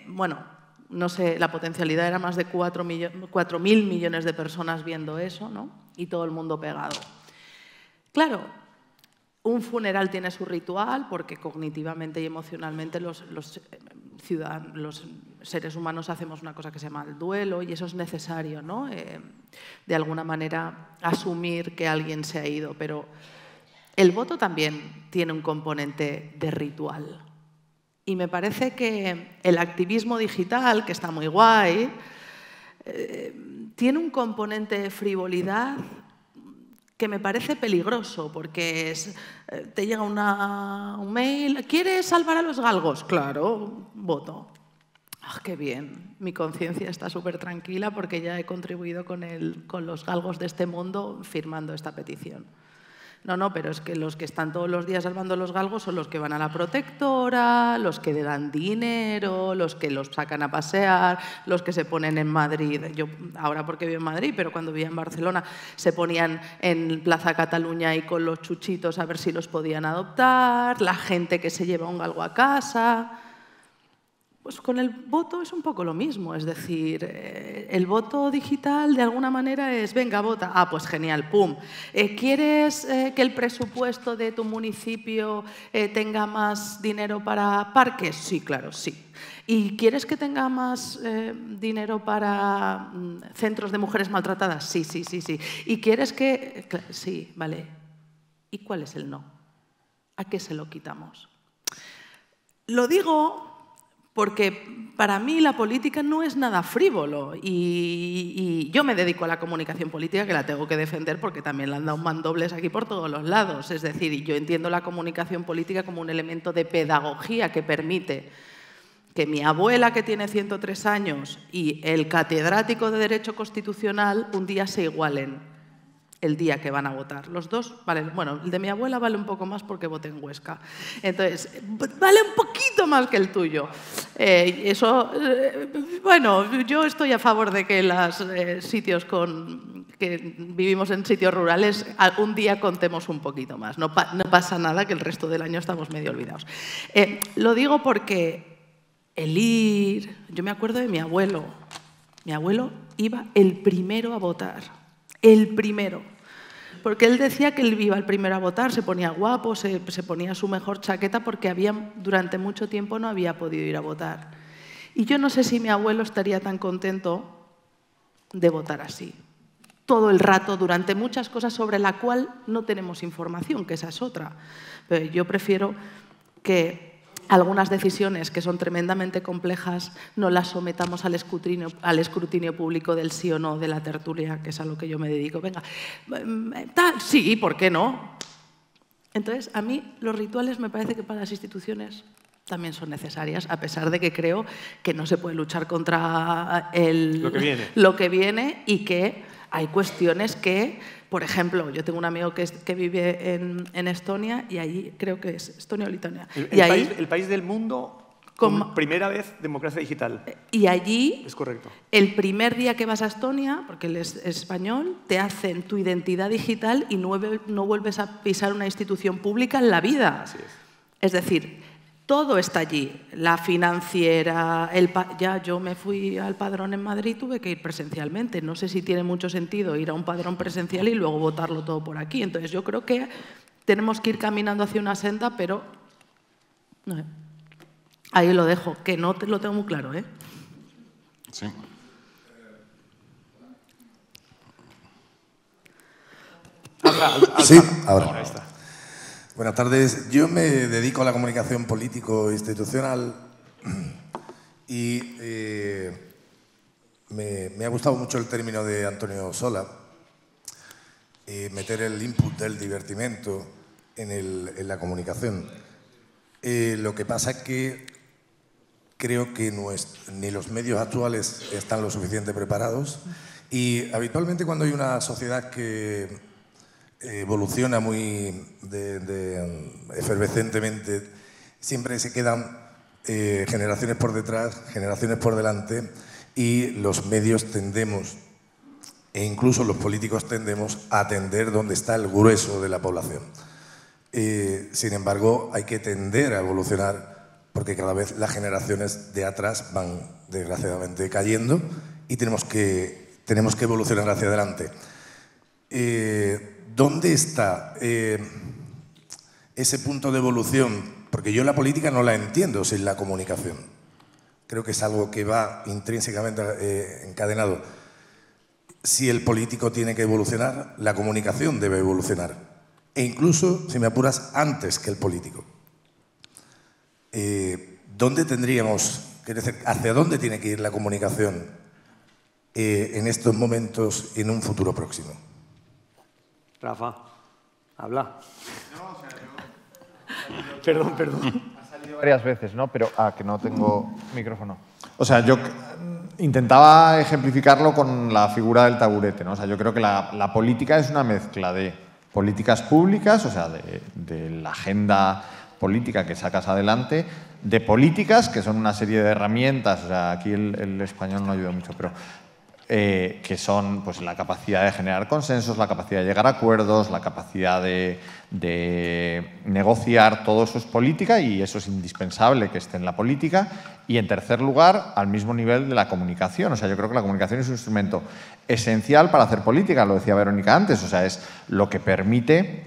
Bueno, no sé, la potencialidad era más de 4.000 millones de personas viendo eso, ¿no? Y todo el mundo pegado. Claro, un funeral tiene su ritual porque cognitivamente y emocionalmente los seres humanos hacemos una cosa que se llama el duelo y eso es necesario, ¿no? De alguna manera asumir que alguien se ha ido, pero el voto también tiene un componente de ritual. Y me parece que el activismo digital, que está muy guay, tiene un componente de frivolidad que me parece peligroso, porque te llega un mail, ¿quieres salvar a los galgos? Claro, voto. ¡Ah, qué bien! Mi conciencia está súper tranquila porque ya he contribuido con los galgos de este mundo firmando esta petición. No, pero es que los que están todos los días salvando los galgos son los que van a la protectora, los que le dan dinero, los que los sacan a pasear, los que se ponen en Madrid. Yo ahora porque vivo en Madrid, pero cuando vivía en Barcelona se ponían en Plaza Cataluña y con los chuchitos a ver si los podían adoptar, la gente que se lleva un galgo a casa. Pues con el voto es un poco lo mismo, es decir, el voto digital de alguna manera es, venga, vota, ah, pues genial, pum. ¿Quieres que el presupuesto de tu municipio tenga más dinero para parques? Sí, claro, sí. ¿Y quieres que tenga más dinero para centros de mujeres maltratadas? Sí. ¿Y quieres que...? Sí, vale. ¿Y cuál es el no? ¿A qué se lo quitamos? Lo digo porque para mí la política no es nada frívolo y yo me dedico a la comunicación política, que la tengo que defender porque también le han dado mandobles aquí por todos los lados. Es decir, yo entiendo la comunicación política como un elemento de pedagogía que permite que mi abuela, que tiene 103 años, y el catedrático de Derecho Constitucional un día se igualen el día que van a votar. Los dos valen, bueno, el de mi abuela vale un poco más porque voté en Huesca. Entonces, vale un poquito más que el tuyo. Bueno, yo estoy a favor de que los sitios que vivimos en sitios rurales un día contemos un poquito más. No pasa nada, que el resto del año estamos medio olvidados. Lo digo porque yo me acuerdo de mi abuelo. Mi abuelo iba el primero a votar. El primero. Porque él decía que él iba el primero a votar, se ponía guapo, se ponía su mejor chaqueta porque durante mucho tiempo no había podido ir a votar. Y yo no sé si mi abuelo estaría tan contento de votar así. Todo el rato, durante muchas cosas sobre la cual no tenemos información, que esa es otra. Pero yo prefiero que algunas decisiones que son tremendamente complejas no las sometamos al escrutinio público del sí o no de la tertulia, que es a lo que yo me dedico. Venga, sí, ¿por qué no? Entonces, a mí los rituales me parece que para las instituciones también son necesarias, a pesar de que creo que no se puede luchar contra lo que viene y que Hay cuestiones que, por ejemplo, yo tengo un amigo que vive en Estonia y allí, creo que es Estonia o Lituania. El país del mundo con primera vez democracia digital. Y allí, es correcto. El primer día que vas a Estonia, porque él es español, te hacen tu identidad digital y no vuelves a pisar una institución pública en la vida. Así es. Es decir, todo está allí. La financiera, ya yo me fui al padrón en Madrid, tuve que ir presencialmente. No sé si tiene mucho sentido ir a un padrón presencial y luego votarlo todo por aquí. Entonces yo creo que tenemos que ir caminando hacia una senda, pero no sé. Ahí lo dejo, que no lo tengo muy claro, ¿eh? Sí. Sí, ahora está. Buenas tardes. Yo me dedico a la comunicación político-institucional y me ha gustado mucho el término de Antonio Sola, meter el input del divertimento en la comunicación. Lo que pasa es que creo que ni los medios actuales están lo suficiente preparados y habitualmente cuando hay una sociedad que evoluciona muy efervescentemente, siempre se quedan generaciones por detrás, generaciones por delante y los medios tendemos, e incluso los políticos tendemos a atender donde está el grueso de la población. Sin embargo, hay que tender a evolucionar porque cada vez las generaciones de atrás van desgraciadamente cayendo y tenemos que evolucionar hacia adelante. ¿Dónde está ese punto de evolución? Porque yo la política no la entiendo sin la comunicación. Creo que es algo que va intrínsecamente encadenado. Si el político tiene que evolucionar, la comunicación debe evolucionar. E incluso, si me apuras, antes que el político. ¿Dónde tendríamos, hacia dónde tiene que ir la comunicación en estos momentos y en un futuro próximo? Rafa, habla. Perdón. Ha salido varias veces, ¿no? Pero, que no tengo micrófono. O sea, yo intentaba ejemplificarlo con la figura del taburete, ¿no? O sea, yo creo que la política es una mezcla de políticas públicas, o sea, de la agenda política que sacas adelante, de políticas, que son una serie de herramientas, o sea, aquí el español no ayuda mucho, pero que son pues, la capacidad de generar consensos, la capacidad de llegar a acuerdos, la capacidad de negociar, todo eso es política y eso es indispensable que esté en la política. Y en tercer lugar, al mismo nivel de la comunicación. O sea, yo creo que la comunicación es un instrumento esencial para hacer política, lo decía Verónica antes, o sea, es lo que permite,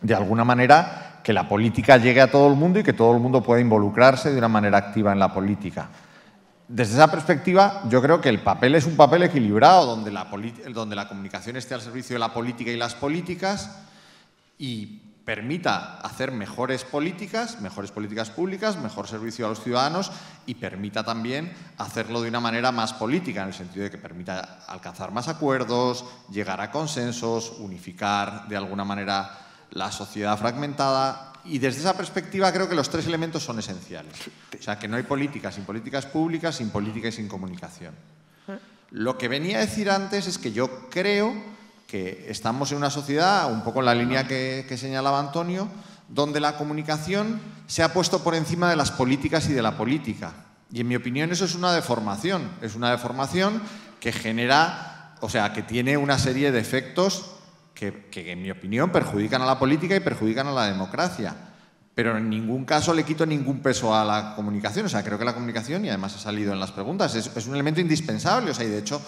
de alguna manera, que la política llegue a todo el mundo y que todo el mundo pueda involucrarse de una manera activa en la política. Desde esa perspectiva, yo creo que el papel es un papel equilibrado, donde la comunicación esté al servicio de la política y las políticas y permita hacer mejores políticas públicas, mejor servicio a los ciudadanos y permita también hacerlo de una manera más política, en el sentido de que permita alcanzar más acuerdos, llegar a consensos, unificar de alguna manera la sociedad fragmentada. Y desde esa perspectiva creo que los tres elementos son esenciales. O sea, que no hay política sin políticas públicas, sin política y sin comunicación. Lo que venía a decir antes es que yo creo que estamos en una sociedad, un poco en la línea que señalaba Antonio, donde la comunicación se ha puesto por encima de las políticas y de la política. Y en mi opinión eso es una deformación. Es una deformación que genera, o sea, que tiene una serie de efectos que en mi opinión perjudican a la política y perjudican a la democracia. Pero en ningún caso le quito ningún peso a la comunicación. O sea, creo que la comunicación, y además ha salido en las preguntas, es un elemento indispensable. O sea, y de hecho,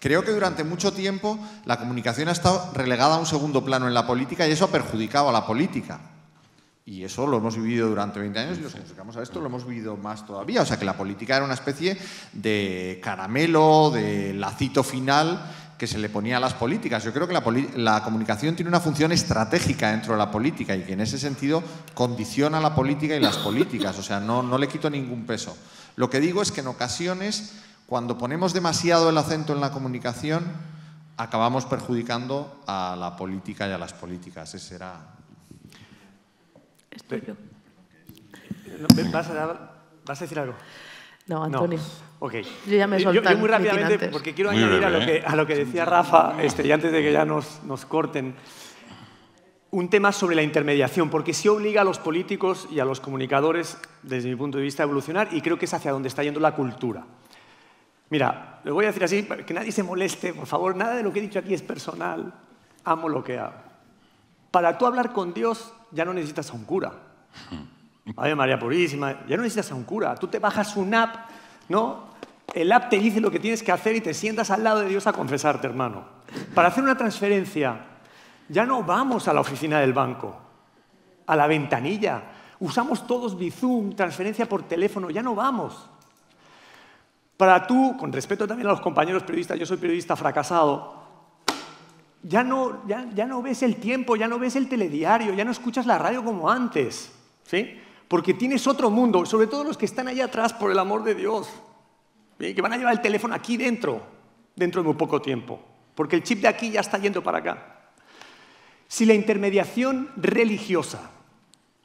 creo que durante mucho tiempo la comunicación ha estado relegada a un segundo plano en la política y eso ha perjudicado a la política. Y eso lo hemos vivido durante 20 años y los que nos dedicamos a esto lo hemos vivido más todavía. O sea, que la política era una especie de caramelo, de lacito final que se le ponía a las políticas. Yo creo que la comunicación tiene una función estratégica dentro de la política y que en ese sentido condiciona la política y las políticas. O sea, no le quito ningún peso. Lo que digo es que en ocasiones, cuando ponemos demasiado el acento en la comunicación, acabamos perjudicando a la política y a las políticas. Ese era... Estoy yo. ¿Vas a decir algo? No, Antonio. No. Ok. Yo ya me solté yo muy el rápidamente, antes. porque quiero Muy añadir breve, a lo que decía Rafa, y antes de que ya nos corten, un tema sobre la intermediación, porque sí obliga a los políticos y a los comunicadores, desde mi punto de vista, a evolucionar, y creo que es hacia donde está yendo la cultura. Mira, lo voy a decir así, para que nadie se moleste, por favor, nada de lo que he dicho aquí es personal. Amo lo que hago. Para tú hablar con Dios, ya no necesitas a un cura. Ave María Purísima, ya no necesitas a un cura. Tú te bajas un app, ¿no? El app te dice lo que tienes que hacer y te sientas al lado de Dios a confesarte, hermano. Para hacer una transferencia, ya no vamos a la oficina del banco, a la ventanilla. Usamos todos Bizum, transferencia por teléfono, ya no vamos. Para tú, con respeto también a los compañeros periodistas, yo soy periodista fracasado, ya no ves el tiempo, ya no ves el telediario, ya no escuchas la radio como antes, ¿sí? Porque tienes otro mundo, sobre todo los que están allá atrás, por el amor de Dios, ¿sí? Que van a llevar el teléfono aquí dentro de muy poco tiempo, porque el chip de aquí ya está yendo para acá. Si la intermediación religiosa,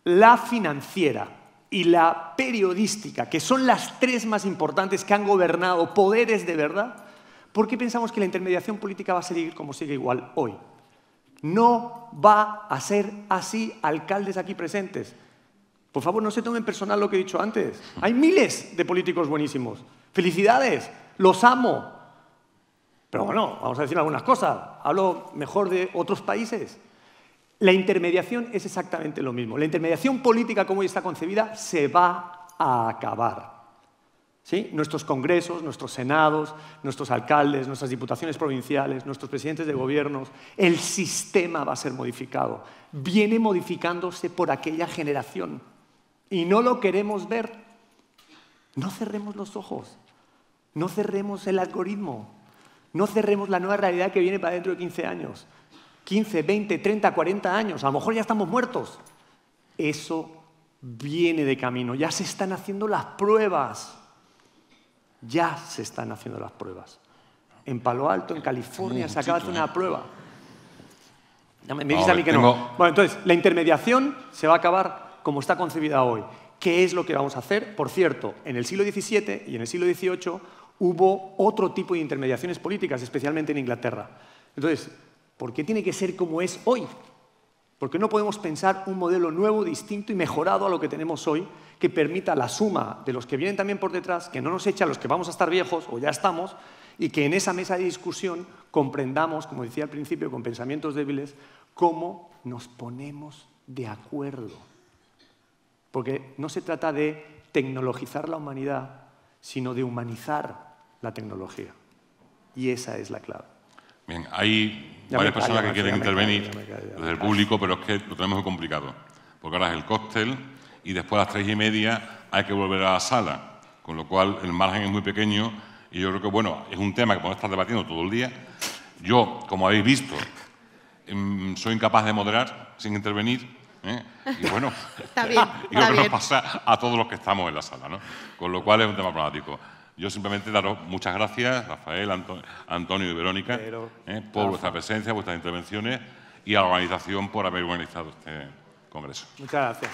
la financiera y la periodística, que son las tres más importantes que han gobernado poderes de verdad, ¿por qué pensamos que la intermediación política va a seguir como sigue igual hoy? No va a ser así, alcaldes aquí presentes. Por favor, no se tomen personal lo que he dicho antes. Hay miles de políticos buenísimos. ¡Felicidades! ¡Los amo! Pero bueno, vamos a decir algunas cosas. Hablo mejor de otros países. La intermediación es exactamente lo mismo. La intermediación política, como hoy está concebida, se va a acabar. ¿Sí? Nuestros congresos, nuestros senados, nuestros alcaldes, nuestras diputaciones provinciales, nuestros presidentes de gobiernos, el sistema va a ser modificado. Viene modificándose por aquella generación. Y no lo queremos ver. No cerremos los ojos. No cerremos el algoritmo. No cerremos la nueva realidad que viene para dentro de 15 años. 15, 20, 30, 40 años. A lo mejor ya estamos muertos. Eso viene de camino. Ya se están haciendo las pruebas. Ya se están haciendo las pruebas. En Palo Alto, en California, se acaba de hacer una prueba. Me dices a mí que no. Bueno, entonces, la intermediación se va a acabar como está concebida hoy. ¿Qué es lo que vamos a hacer? Por cierto, en el siglo XVII y en el siglo XVIII hubo otro tipo de intermediaciones políticas, especialmente en Inglaterra. Entonces, ¿por qué tiene que ser como es hoy? ¿Por qué no podemos pensar un modelo nuevo, distinto y mejorado a lo que tenemos hoy, que permita la suma de los que vienen también por detrás, que no nos eche a los que vamos a estar viejos o ya estamos, y que en esa mesa de discusión comprendamos, como decía al principio, con pensamientos débiles, cómo nos ponemos de acuerdo? Porque no se trata de tecnologizar la humanidad, sino de humanizar la tecnología. Y esa es la clave. Bien, hay varias personas que quieren intervenir desde el público, pero es que lo tenemos muy complicado. Porque ahora es el cóctel y después a las 3:30 hay que volver a la sala. Con lo cual el margen es muy pequeño y yo creo que, bueno, es un tema que podemos estar debatiendo todo el día. Yo, como habéis visto, soy incapaz de moderar sin intervenir. Y bueno, está bien, y creo que nos pasa a todos los que estamos en la sala, ¿no? Con lo cual es un tema problemático. Yo simplemente daros muchas gracias, Rafael, Antonio y Verónica, por vuestra presencia, vuestras intervenciones y a la organización por haber organizado este congreso. Muchas gracias.